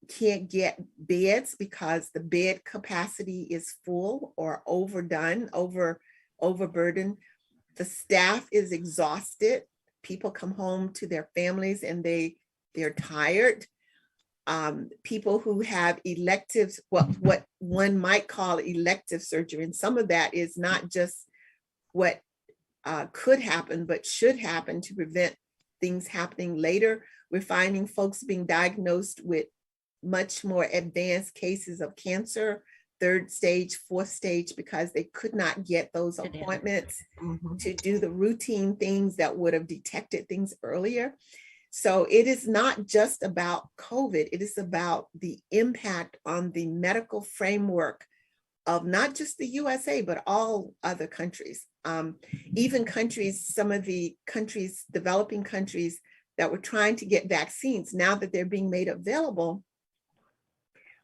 can't get beds because the bed capacity is full or overdone, overburdened. The staff is exhausted. People come home to their families and they're tired. People who have electives, what one might call elective surgery, and some of that is not just what could happen, but should happen to prevent things happening later. We're finding folks being diagnosed with much more advanced cases of cancer, 3rd stage, 4th stage, because they could not get those appointments to do the routine things that would have detected things earlier. So it is not just about COVID, it is about the impact on the medical framework of not just the USA, but all other countries. Even countries, some of the countries, developing countries that were trying to get vaccines, now that they're being made available,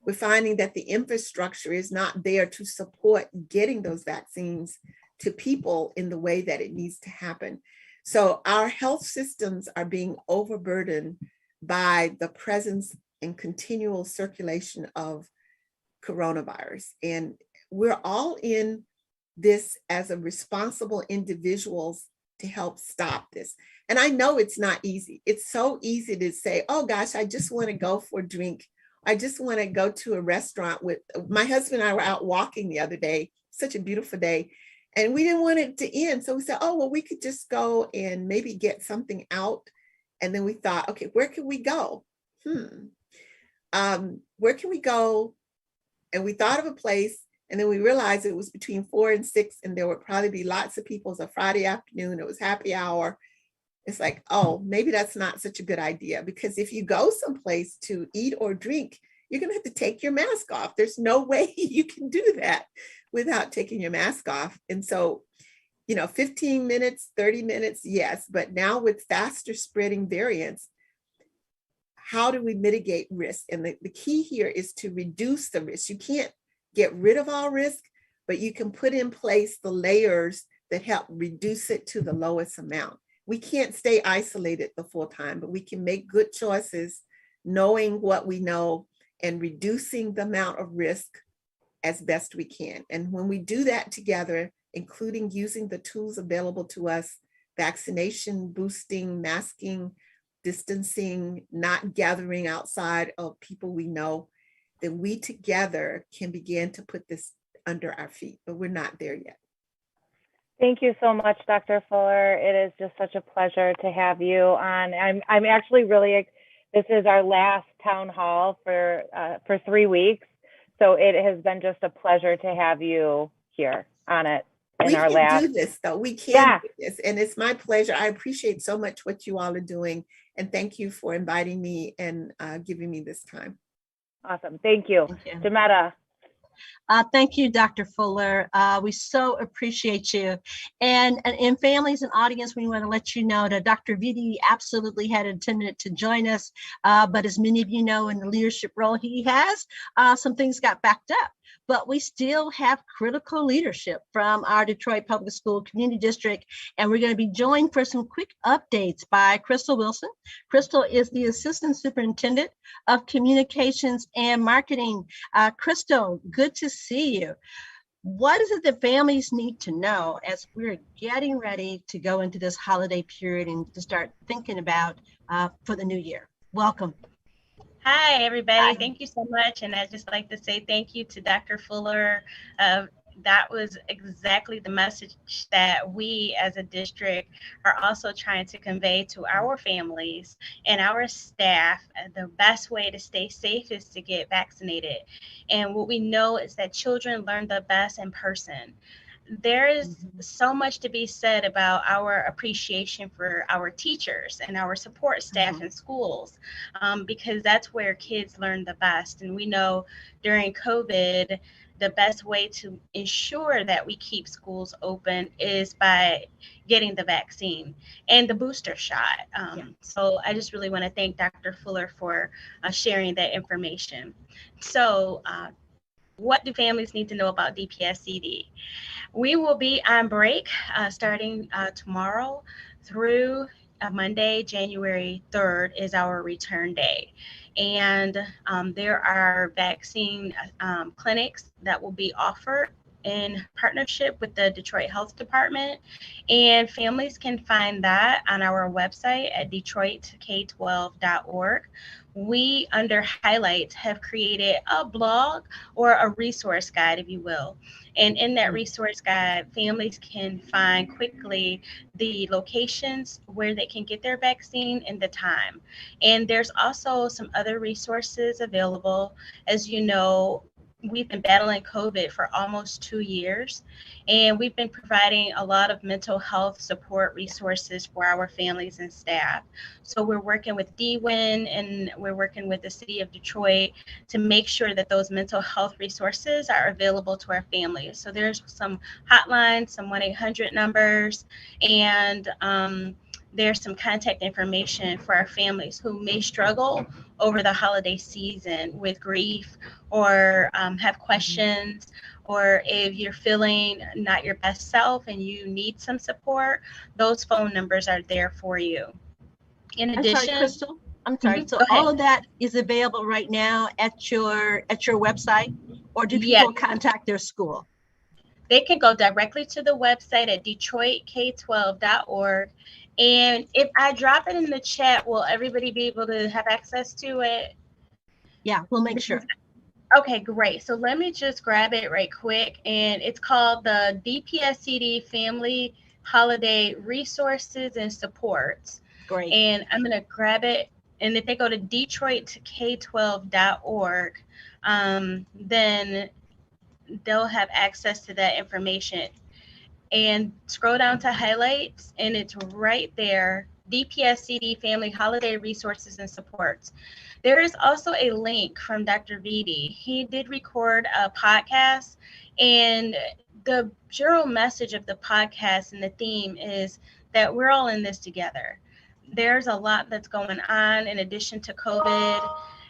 we're finding that the infrastructure is not there to support getting those vaccines to people in the way that it needs to happen. So our health systems are being overburdened by the presence and continual circulation of coronavirus. And we're all in this as a responsible individuals to help stop this. And I know it's not easy. It's so easy to say, oh gosh, I just want to go for a drink. I just want to go to a restaurant with my husband and I were out walking the other day, such a beautiful day. And we didn't want it to end. So we said, oh, well, we could just go and maybe get something out. And then we thought, okay, where can we go? Where can we go? And we thought of a place. And then we realized it was between 4 and 6, and there would probably be lots of people. It was a Friday afternoon. It was happy hour. It's like, oh, maybe that's not such a good idea, because if you go someplace to eat or drink, you're going to have to take your mask off. There's no way you can do that without taking your mask off. And so, 15 minutes, 30 minutes, yes, but now with faster spreading variants, how do we mitigate risk? And the key here is to reduce the risk. You can't get rid of all risk, but you can put in place the layers that help reduce it to the lowest amount. We can't stay isolated the full time, but we can make good choices, knowing what we know and reducing the amount of risk as best we can. And when we do that together, including using the tools available to us, vaccination, boosting, masking, distancing, not gathering outside of people we know, then we together can begin to put this under our feet, but we're not there yet. Thank you so much, Dr. Fuller. It is just such a pleasure to have you on. I'm actually really, this is our last town hall for 3 weeks. So it has been just a pleasure to have you here on it. We can do this though. We can do this. And it's my pleasure. I appreciate so much what you all are doing. And thank you for inviting me and giving me this time. Awesome. Thank you. Thank you. Jametta. Thank you, Dr. Fuller. We so appreciate you. And in families and audience, we want to let you know that Dr. Vidi absolutely had intended to join us, but as many of you know, in the leadership role he has, some things got backed up. But we still have critical leadership from our Detroit Public School Community District, and we're going to be joined for some quick updates by Crystal Wilson. Crystal is the Assistant Superintendent of Communications and Marketing. Crystal, good to see you. What is it that families need to know as we're getting ready to go into this holiday period and to start thinking about for the new year? Welcome. Hi, everybody. Hi. Thank you so much. And I'd just like to say thank you to Dr. Fuller. That was exactly the message that we as a district are also trying to convey to our families and our staff. The best way to stay safe is to get vaccinated. And what we know is that children learn the best in person. There is so much to be said about our appreciation for our teachers and our support staff in schools, because that's where kids learn the best. And we know during COVID, the best way to ensure that we keep schools open is by getting the vaccine and the booster shot. So I just really want to thank Dr. Fuller for sharing that information. So what do families need to know about DPSCD? We will be on break starting tomorrow through Monday, January 3rd is our return day. And there are vaccine clinics that will be offered in partnership with the Detroit Health Department. And families can find that on our website at detroitk12.org. We, under highlights, have created a blog or a resource guide, if you will. And in that resource guide, families can find quickly the locations where they can get their vaccine and the time. And there's also some other resources available. As you know, we've been battling COVID for almost 2 years, and we've been providing a lot of mental health support resources for our families and staff. So we're working with DWIN and we're working with the city of Detroit to make sure that those mental health resources are available to our families. So there's some hotlines, some 1-800 numbers, and there's some contact information for our families who may struggle over the holiday season with grief or have questions, or if you're feeling not your best self and you need some support, those phone numbers are there for you. In addition, I'm sorry, Crystal. I'm sorry. So all of that is available right now at your website, or do people contact their school? They can go directly to the website at detroitk12.org. And if I drop it in the chat, will everybody be able to have access to it? Yeah, we'll make sure. Okay, great. So let me just grab it right quick. And it's called the DPSCD Family Holiday Resources and Supports. Great. And I'm going to grab it. And if they go to detroitk12.org, then they'll have access to that information. And scroll down to highlights, and it's right there, DPSCD Family Holiday Resources and Supports. There is also a link from Dr. Vidi. He did record a podcast, and the general message of the podcast and the theme is that we're all in this together. There's a lot that's going on in addition to COVID.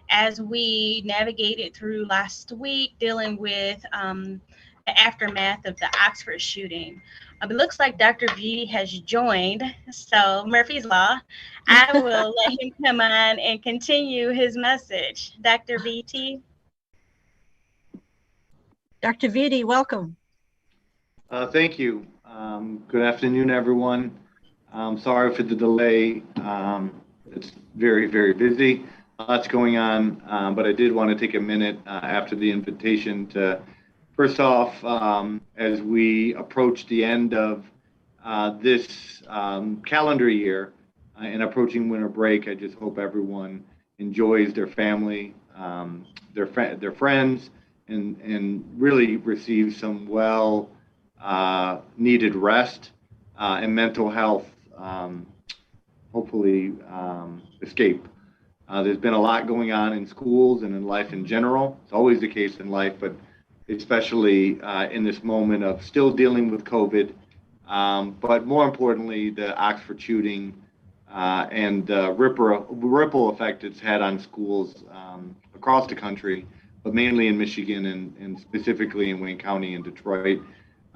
As we navigated through last week, dealing with the aftermath of the Oxford shooting. It looks like Dr. Vidi has joined, so Murphy's Law. I will let him come on and continue his message. Dr. VT. Dr. Vidi, welcome. Thank you. Good afternoon, everyone. Sorry for the delay. It's very, very busy. Lots going on, but I did want to take a minute after the invitation to, first off, as we approach the end of this calendar year and approaching winter break, I just hope everyone enjoys their family, their friends, and really receives some well needed rest and mental health hopefully escape. There's been a lot going on in schools and in life in general. It's always the case in life, but especially in this moment of still dealing with COVID. But more importantly, the Oxford shooting and the ripple effect it's had on schools across the country, but mainly in Michigan and specifically in Wayne County and Detroit.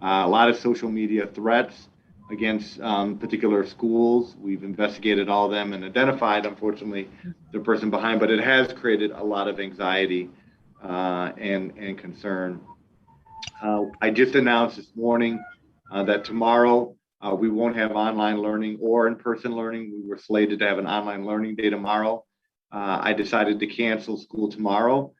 A lot of social media threats against particular schools. We've investigated all of them and identified, unfortunately, the person behind, but it has created a lot of anxiety and concern. I just announced this morning that tomorrow we won't have online learning or in-person learning. We were slated to have an online learning day tomorrow. I decided to cancel school tomorrow,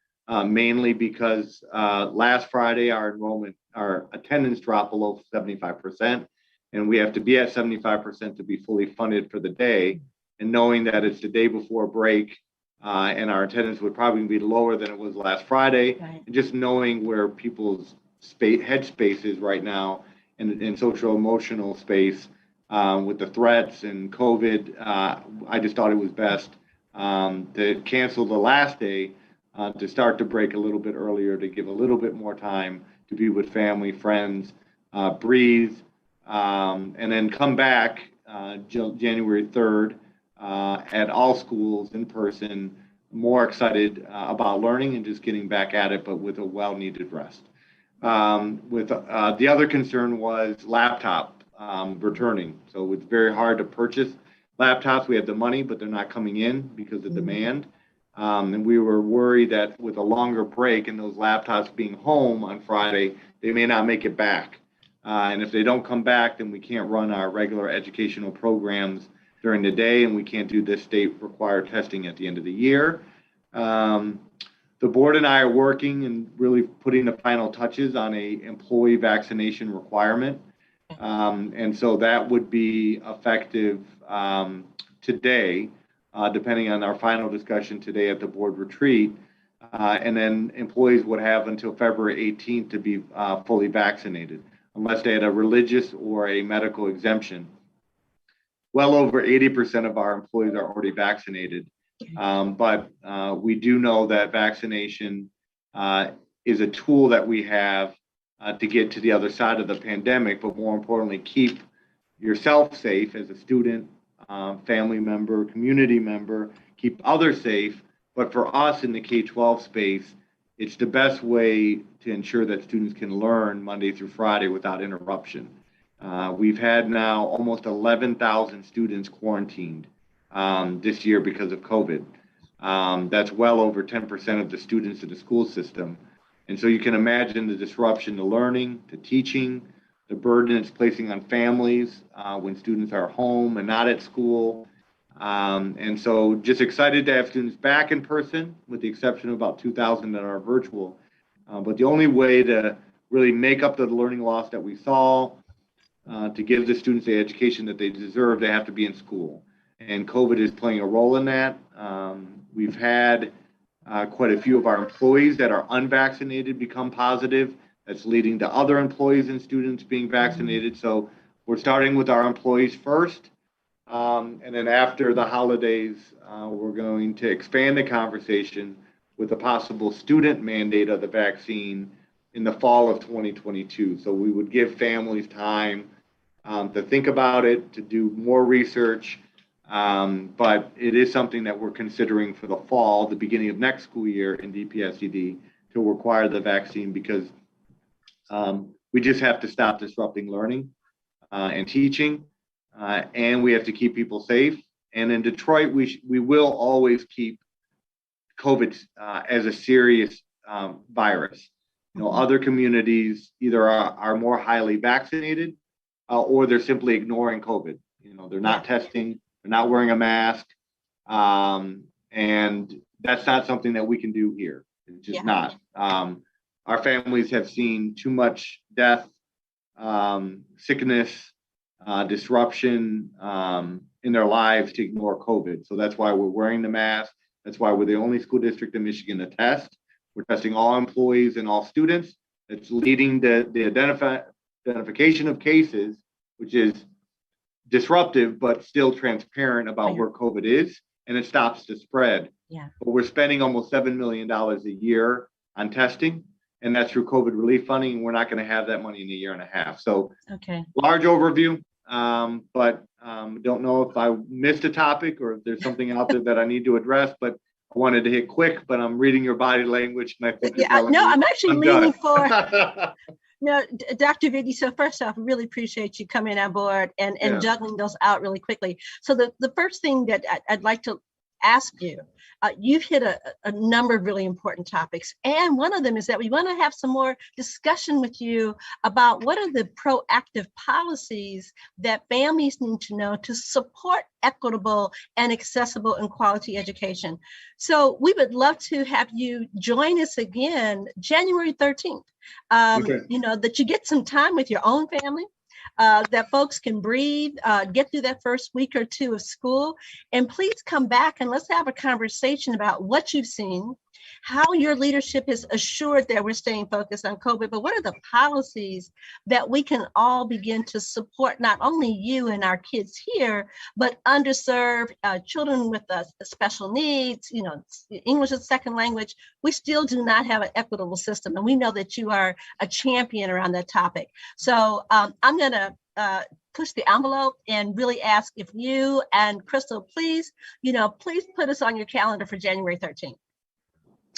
mainly because last Friday our attendance dropped below 75%, and we have to be at 75% to be fully funded for the day. And knowing that it's the day before break, and our attendance would probably be lower than it was last Friday, and just knowing where people's headspace is right now in social emotional space with the threats and COVID, I just thought it was best to cancel the last day to start to break a little bit earlier, to give a little bit more time to be with family, friends, breathe, and then come back January 3rd at all schools in person, more excited about learning and just getting back at it, but with a well-needed rest. The other concern was laptop returning. So it's very hard to purchase laptops. We have the money, but they're not coming in because of demand. And we were worried that with a longer break and those laptops being home on Friday, they may not make it back. And if they don't come back, then we can't run our regular educational programs during the day, and we can't do this state required testing at the end of the year. The board and I are working and really putting the final touches on a employee vaccination requirement. And so that would be effective today, depending on our final discussion today at the board retreat. And then employees would have until February 18th to be fully vaccinated, unless they had a religious or a medical exemption. Well over 80% of our employees are already vaccinated. But we do know that vaccination is a tool that we have to get to the other side of the pandemic, but more importantly, keep yourself safe as a student, family member, community member, keep others safe. But for us in the K-12 space, it's the best way to ensure that students can learn Monday through Friday without interruption. We've had now almost 11,000 students quarantined this year because of COVID. That's well over 10% of the students in the school system. And so you can imagine the disruption to learning, to teaching, the burden it's placing on families when students are home and not at school. And so just excited to have students back in person, with the exception of about 2,000 that are virtual. But the only way to really make up the learning loss that we saw, to give the students the education that they deserve, they have to be in school. And COVID is playing a role in that. We've had quite a few of our employees that are unvaccinated become positive. That's leading to other employees and students being vaccinated. So we're starting with our employees first. And then after the holidays, we're going to expand the conversation with a possible student mandate of the vaccine in the fall of 2022. So we would give families time to think about it, to do more research. But it is something that we're considering for the fall, the beginning of next school year in DPSED, to require the vaccine, because we just have to stop disrupting learning and teaching, and we have to keep people safe. And in Detroit, we will always keep COVID as a serious virus. You know, other communities either are more highly vaccinated or they're simply ignoring COVID. You know, they're not testing. They're not wearing a mask, and that's not something that we can do here. It's just not. Our families have seen too much death, sickness, disruption in their lives to ignore COVID. So that's why we're wearing the mask. That's why we're the only school district in Michigan to test. We're testing all employees and all students. It's leading to the identification of cases, which is disruptive, but still transparent about where COVID is, and it stops the spread. Yeah. But we're spending almost $7 million a year on testing, and that's through COVID relief funding. And we're not going to have that money in a year and a half. So large overview, but don't know if I missed a topic or if there's something out there that I need to address, but I wanted to hit quick, but I'm reading your body language. And I think I'm actually leaning for. No, Dr. Vidi, so first off, really appreciate you coming on board and juggling those out really quickly. So the first thing that I'd like to ask you, you've hit a number of really important topics. And one of them is that we want to have some more discussion with you about what are the proactive policies that families need to know to support equitable and accessible and quality education. So we would love to have you join us again, January 13th. You know, that you get some time with your own family, that folks can breathe, get through that first week or two of school, and please come back and let's have a conversation about what you've seen, how your leadership has assured that we're staying focused on COVID, but what are the policies that we can all begin to support not only you and our kids here, but underserved children with special needs, you know, English as a second language. We still do not have an equitable system, and we know that you are a champion around that topic. So I'm going to push the envelope and really ask if you and Crystal, please put us on your calendar for January 13th.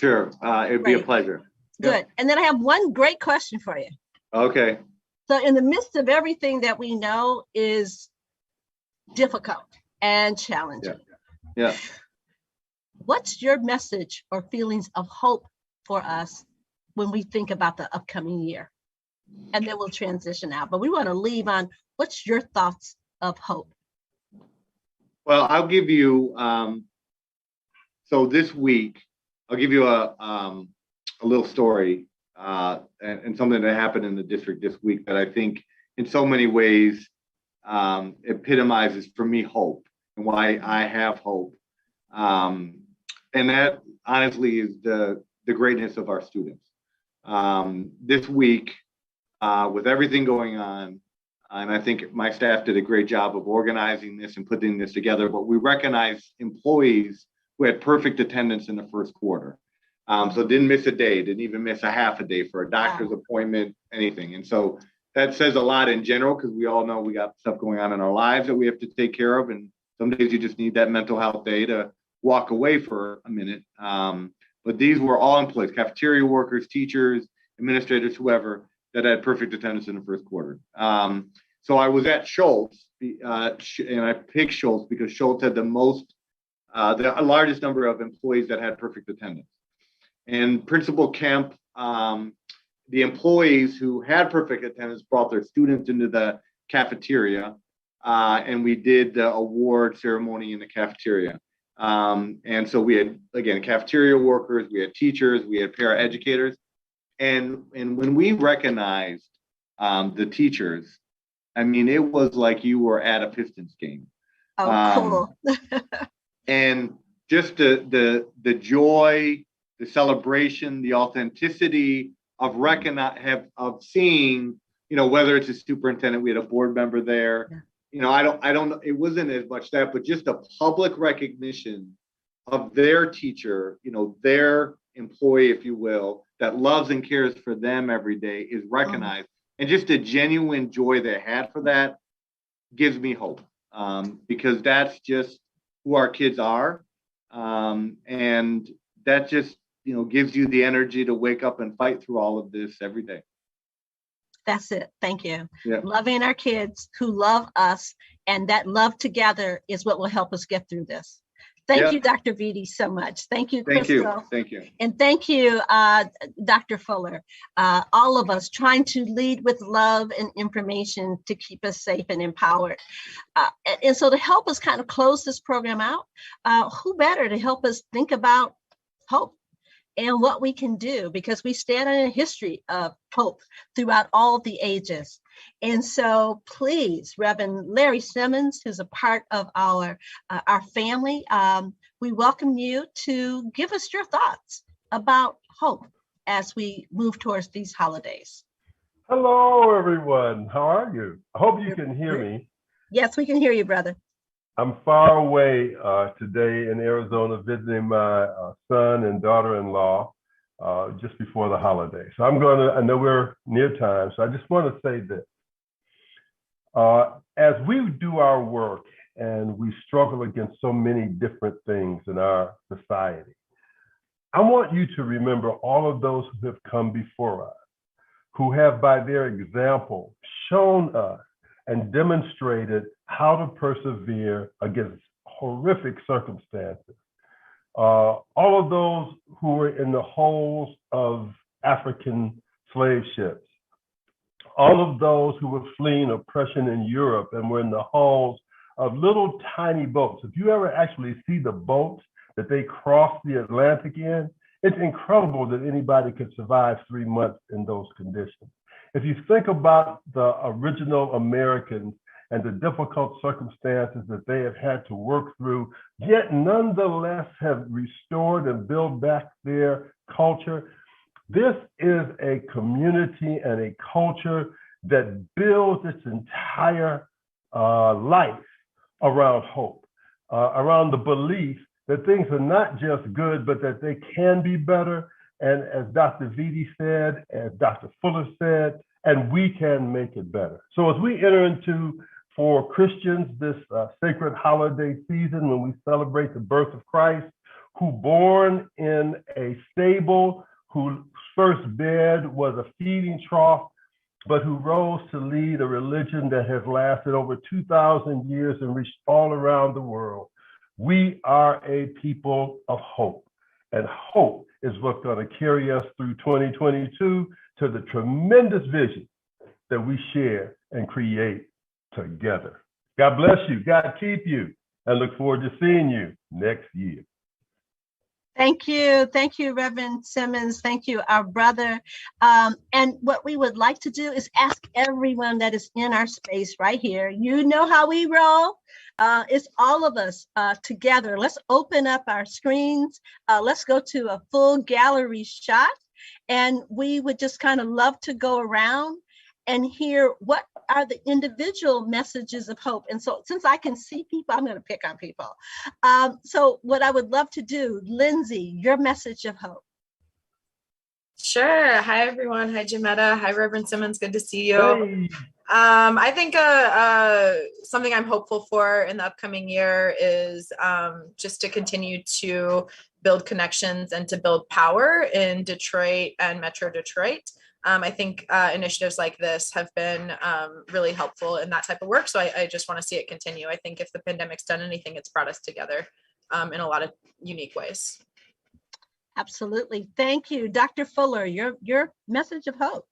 Sure, it'd be a pleasure. Good. Yep. And then I have one great question for you. Okay. So in the midst of everything that we know is difficult and challenging, what's your message or feelings of hope for us when we think about the upcoming year? And then we'll transition out. But we want to leave on what's your thoughts of hope? Well, I'll give you, so this week, I'll give you a little story and something that happened in the district this week that I think in so many ways epitomizes for me hope and why I have hope. And that honestly is the greatness of our students. This week, with everything going on, and I think my staff did a great job of organizing this and putting this together, but we recognized employees who had perfect attendance in the first quarter. So didn't miss a day, didn't even miss a half a day for a doctor's appointment, anything. And so that says a lot in general, because we all know we got stuff going on in our lives that we have to take care of. And some days you just need that mental health day to walk away for a minute. But these were all employees, cafeteria workers, teachers, administrators, whoever, that had perfect attendance in the first quarter. So I was at Schultz, and I picked Schultz because Schultz had the largest number of employees that had perfect attendance. And Principal Kemp, the employees who had perfect attendance brought their students into the cafeteria, and we did the award ceremony in the cafeteria. And so we had, again, cafeteria workers, we had teachers, we had paraeducators. And when we recognized the teachers, I mean, it was like you were at a Pistons game. Oh, cool. And just the joy, the celebration, the authenticity of seeing, you know, whether it's a superintendent, we had a board member there. You know, I don't, it wasn't as much that, but just a public recognition of their teacher, you know, their employee, if you will, that loves and cares for them every day is recognized. And just a genuine joy they had for that gives me hope, because that's just who our kids are. And that just, you know, gives you the energy to wake up and fight through all of this every day. That's it. Thank you. Yeah. Loving our kids who love us, and that love together is what will help us get through this. Thank you, Dr. Vidi, so much. Thank you, Crystal. Thank you. And thank you, Dr. Fuller. All of us trying to lead with love and information to keep us safe and empowered. And so to help us kind of close this program out, who better to help us think about hope and what we can do, because we stand in a history of hope throughout all the ages. And so please, Reverend Larry Simmons, who's a part of our family, we welcome you to give us your thoughts about hope as we move towards these holidays. Hello, everyone. How are you? I hope you can hear me. Yes, we can hear you, brother. I'm far away today in Arizona visiting my son and daughter-in-law just before the holiday. So I know we're near time, so I just want to say this. As we do our work and we struggle against so many different things in our society, I want you to remember all of those who have come before us, who have by their example shown us and demonstrated how to persevere against horrific circumstances. All of those who were in the holds of African slave ships, all of those who were fleeing oppression in Europe and were in the hulls of little tiny boats. If you ever actually see the boats that they crossed the Atlantic in, it's incredible that anybody could survive 3 months in those conditions. If you think about the original Americans and the difficult circumstances that they have had to work through, yet nonetheless have restored and built back their culture, this is a community and a culture that builds its entire life around hope, around the belief that things are not just good, but that they can be better. And as Dr. Vidi said, as Dr. Fuller said, and we can make it better. So as we enter into, for Christians, this sacred holiday season when we celebrate the birth of Christ, who born in a stable, whose first bed was a feeding trough, but who rose to lead a religion that has lasted over 2,000 years and reached all around the world. We are a people of hope, and hope is what's going to carry us through 2022 to the tremendous vision that we share and create together. God bless you, God keep you, and look forward to seeing you next year. Thank you, Reverend Simmons. Thank you, our brother. And what we would like to do is ask everyone that is in our space right here. You know how we roll. It's all of us together. Let's open up our screens. Let's go to a full gallery shot. And we would just kind of love to go around and hear what are the individual messages of hope. And so since I can see people, I'm going to pick on people. So what I would love to do, Lindsay, your message of hope. Sure. Hi, everyone. Hi, Jametta. Hi, Reverend Simmons. Good to see you. Hey. I think something I'm hopeful for in the upcoming year is just to continue to build connections and to build power in Detroit and Metro Detroit. I think initiatives like this have been really helpful in that type of work. So I just want to see it continue. I think if the pandemic's done anything, it's brought us together in a lot of unique ways. Absolutely. Thank you. Dr. Fuller, your message of hope.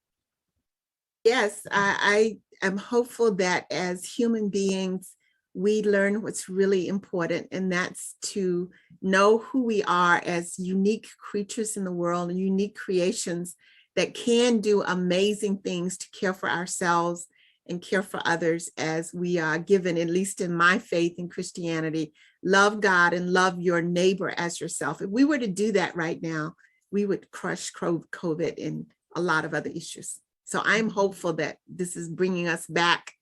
Yes, I am hopeful that as human beings, we learn what's really important, and that's to know who we are as unique creatures in the world and unique creations that can do amazing things to care for ourselves and care for others as we are given, at least in my faith in Christianity, love God and love your neighbor as yourself. If we were to do that right now, we would crush COVID and a lot of other issues. So I'm hopeful that this is bringing us back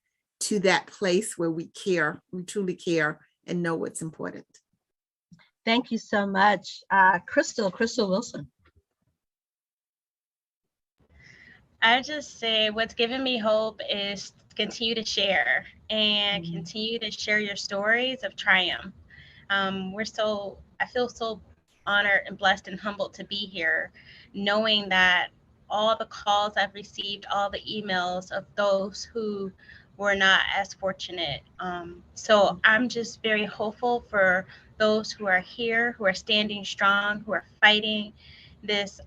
to that place where we care, we truly care and know what's important. Thank you so much. Crystal Wilson. I just say what's given me hope is continue to share and continue to share your stories of triumph. I feel so honored and blessed and humbled to be here, knowing that all the calls I've received, all the emails of those who were not as fortunate. So I'm just very hopeful for those who are here, who are standing strong, who are fighting this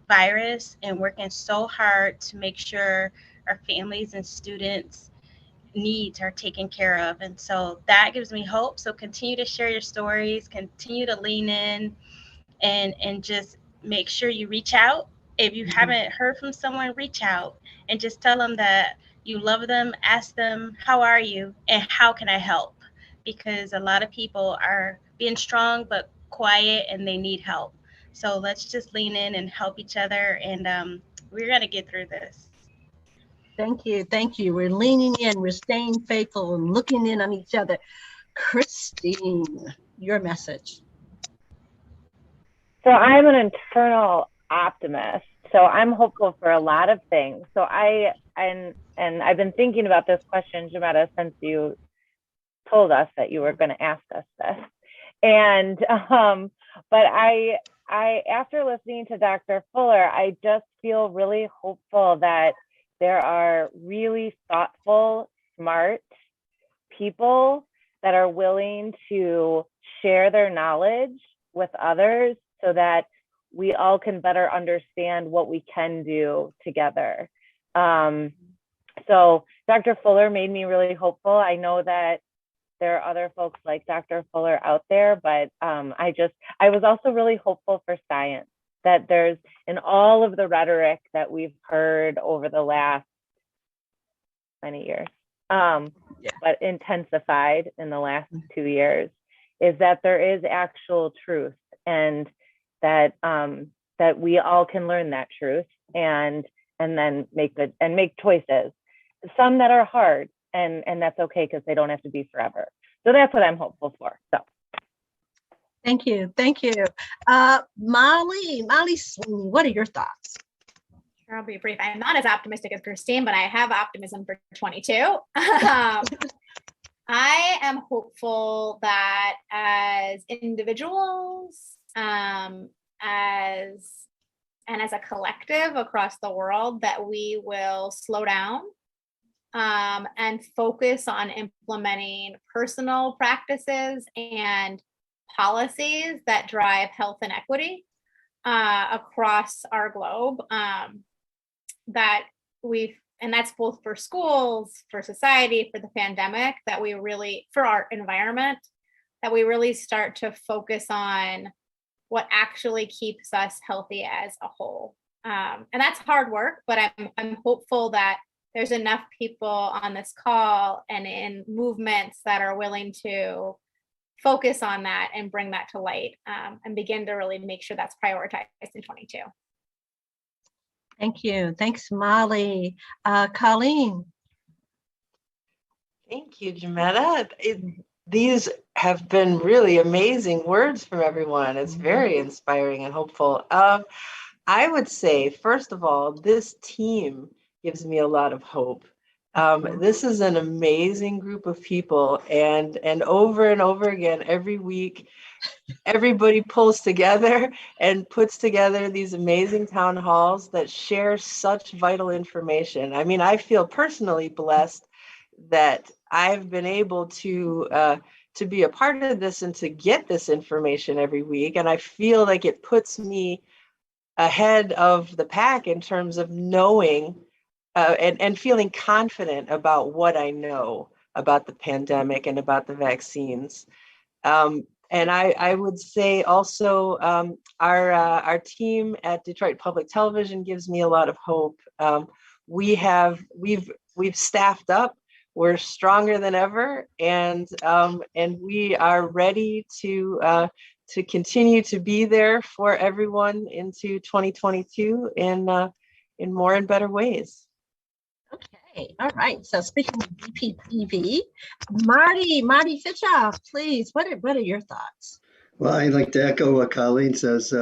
virus and working so hard to make sure our families and students' needs are taken care of. And so that gives me hope. So continue to share your stories, continue to lean in and just make sure you reach out. If you haven't heard from someone, reach out and just tell them that you love them, ask them, how are you? And how can I help? Because a lot of people are being strong, but quiet and they need help. So let's just lean in and help each other, and we're going to get through this. Thank you. Thank you. We're leaning in, we're staying faithful and looking in on each other. Christine, your message. So I'm an internal optimist. So I'm hopeful for a lot of things. So and I've been thinking about this question, Jametta, since you told us that you were going to ask us this. And but I after listening to Dr. Fuller, I just feel really hopeful that there are really thoughtful, smart people that are willing to share their knowledge with others so that we all can better understand what we can do together. So Dr. Fuller made me really hopeful. I know that there are other folks like Dr. Fuller out there, but I was also really hopeful for science, that there's, in all of the rhetoric that we've heard over the last many years, but intensified in the last 2 years, is that there is actual truth, and that that we all can learn that truth and then make choices, some that are hard, and that's okay, because they don't have to be forever. So that's what I'm hopeful for. So thank you. Thank you. Molly Sweeney, what are your thoughts? Sure, I'll be brief. I'm not as optimistic as Christine, but I have optimism for 22. I am hopeful that as individuals, as a collective across the world, that we will slow down and focus on implementing personal practices and policies that drive health and equity across our globe. And that's both for schools, for society, for the pandemic, that we really, for our environment, that we really start to focus on what actually keeps us healthy as a whole. And that's hard work, but I'm hopeful that there's enough people on this call and in movements that are willing to focus on that and bring that to light, and begin to really make sure that's prioritized in 22. Thank you. Thanks, Molly. Colleen. Thank you, Jametta. These have been really amazing words from everyone. It's very inspiring and hopeful. I would say, first of all, this team gives me a lot of hope. This is an amazing group of people, and over again, every week, everybody pulls together and puts together these amazing town halls that share such vital information. I mean, I feel personally blessed that I've been able to be a part of this and to get this information every week. And I feel like it puts me ahead of the pack in terms of knowing and feeling confident about what I know about the pandemic and about the vaccines. And I would say also our team at Detroit Public Television gives me a lot of hope. We've staffed up. We're stronger than ever, and we are ready to continue to be there for everyone into 2022 in more and better ways. Okay, all right. So speaking of DPTV, Marty Fitchoff, please, what are your thoughts? Well, I'd like to echo what Colleen says.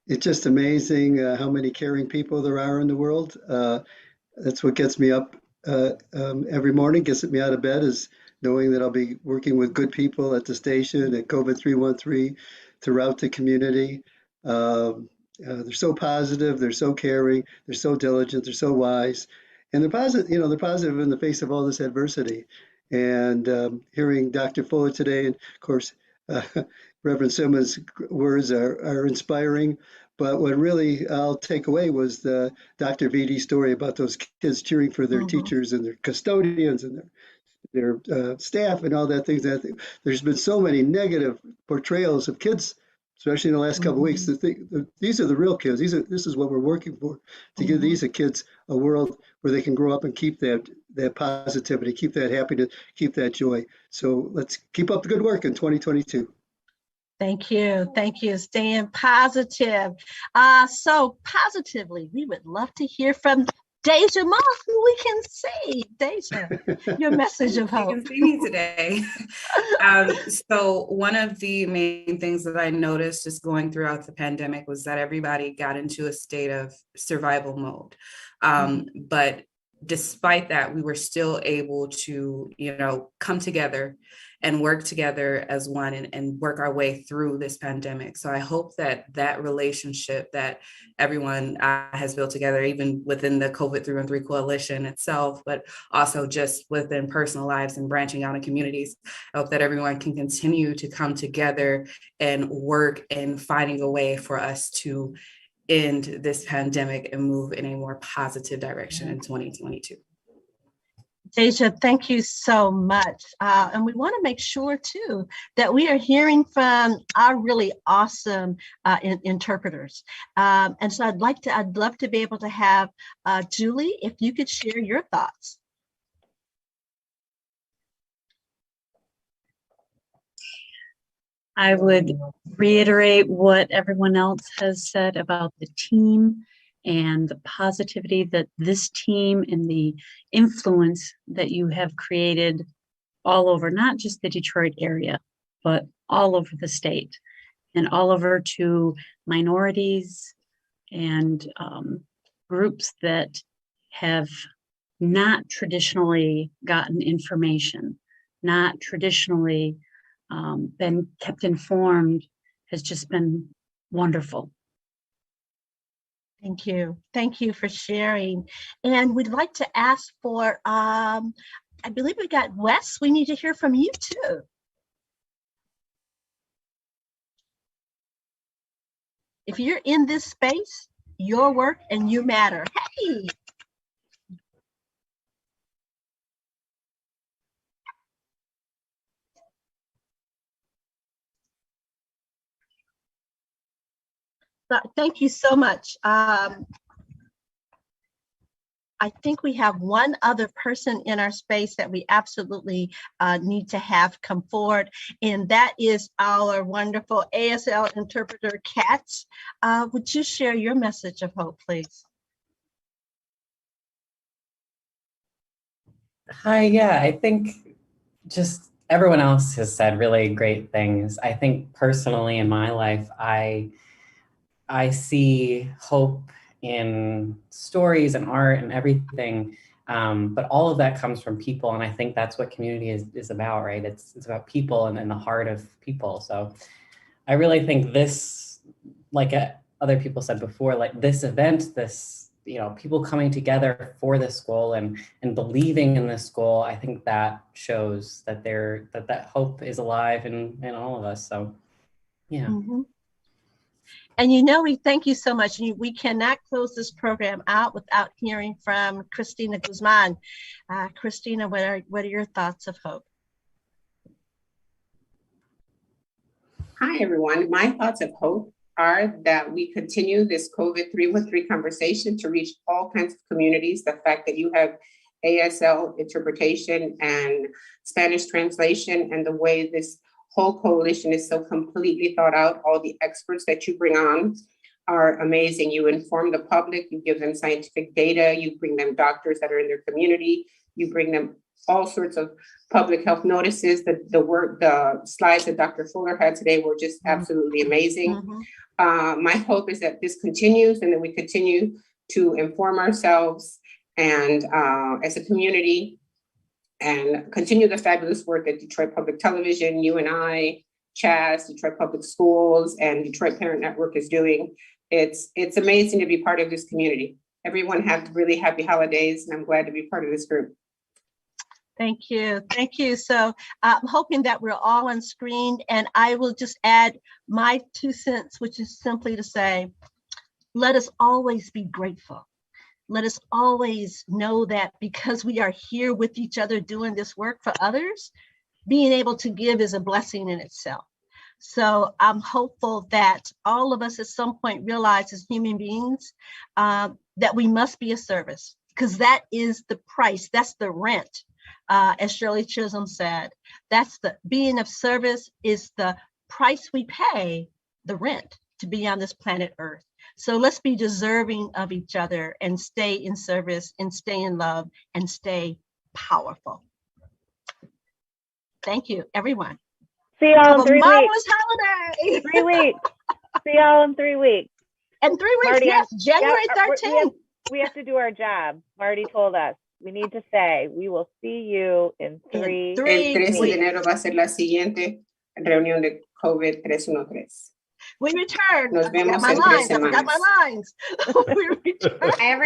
It's just amazing how many caring people there are in the world. That's what gets me up every morning, gets me out of bed, is knowing that I'll be working with good people at the station, at COVID313, throughout the community. They're so positive, they're so caring, they're so diligent, they're so wise. And they're positive, they're positive in the face of all this adversity. And hearing Dr. Fuller today, and of course, Reverend Simmons' words are inspiring. But what really I'll take away was the Dr. Vidi story about those kids cheering for their teachers and their custodians and their staff and all that things. There's been so many negative portrayals of kids, especially in the last couple of weeks. These are the real kids. This is what we're working for, to give these kids a world where they can grow up and keep that positivity, keep that happiness, keep that joy. So let's keep up the good work in 2022. Thank you. Thank you. Staying positive. So positively, we would love to hear from Deja Moss, who we can see. Deja, your message of hope. You can see me today. So one of the main things that I noticed just going throughout the pandemic was that everybody got into a state of survival mode. But despite that, we were still able to, come together and work together as one and work our way through this pandemic. So I hope that that relationship that everyone has built together, even within the COVID313 coalition itself, but also just within personal lives and branching out in communities, I hope that everyone can continue to come together and work in finding a way for us to end this pandemic and move in a more positive direction in 2022. Deja, thank you so much. And we want to make sure too that we are hearing from our really awesome interpreters. And so I'd love to be able to have Julie, if you could share your thoughts. I would reiterate what everyone else has said about the team and the positivity that this team and the influence that you have created all over, not just the Detroit area, but all over the state and all over to minorities and groups that have not traditionally gotten information, not traditionally been kept informed, has just been wonderful. Thank you. Thank you for sharing. And we'd like to ask for, I believe we got Wes. We need to hear from you too. If you're in this space, your work and you matter. Hey. Thank you so much. I think we have one other person in our space that we absolutely need to have come forward, and that is our wonderful ASL interpreter, Katz. Would you share your message of hope, please? Hi, yeah, I think just everyone else has said really great things. I think personally in my life, I see hope in stories and art and everything, but all of that comes from people, and I think that's what community is about, right? It's about people and the heart of people. So I really think this, like other people said before, like this event, this, people coming together for this goal and believing in this goal, I think that shows that that hope is alive in all of us. So yeah. Mm-hmm. And we thank you so much. We cannot close this program out without hearing from Christina Guzman. Christina, what are your thoughts of hope? Hi, everyone. My thoughts of hope are that we continue this COVID-313 conversation to reach all kinds of communities. The fact that you have ASL interpretation and Spanish translation, and the way this whole coalition is so completely thought out. All the experts that you bring on are amazing. You inform the public, you give them scientific data, you bring them doctors that are in their community, you bring them all sorts of public health notices. The slides that Dr. Fuller had today were just absolutely amazing. My hope is that this continues and that we continue to inform ourselves and as a community, and continue the fabulous work that Detroit Public Television, you and I, CHAS, Detroit Public Schools, and Detroit Parent Network is doing. It's amazing to be part of this community. Everyone have really happy holidays, and I'm glad to be part of this group. Thank you. Thank you. So I'm hoping that we're all on screen, and I will just add my 2 cents, which is simply to say, let us always be grateful. Let us always know that because we are here with each other doing this work for others, being able to give is a blessing in itself. So I'm hopeful that all of us at some point realize as human beings that we must be of service, because that is the price, that's the rent. As Shirley Chisholm said, that's the being of service is the price we pay, the rent to be on this planet Earth. So let's be deserving of each other and stay in service and stay in love and stay powerful. Thank you, everyone. See y'all Have in a 3 weeks. marvelous holiday. 3 weeks. See y'all in 3 weeks. And 3 weeks, Marty, yes, January yeah, 13th. we have to do our job. Marty told us. We need to say, we will see you in 3 El 13 weeks. de enero va a ser la siguiente reunión de COVID313. We return. Nos vemos I en 3 forgot my semanas. lines. We return. Every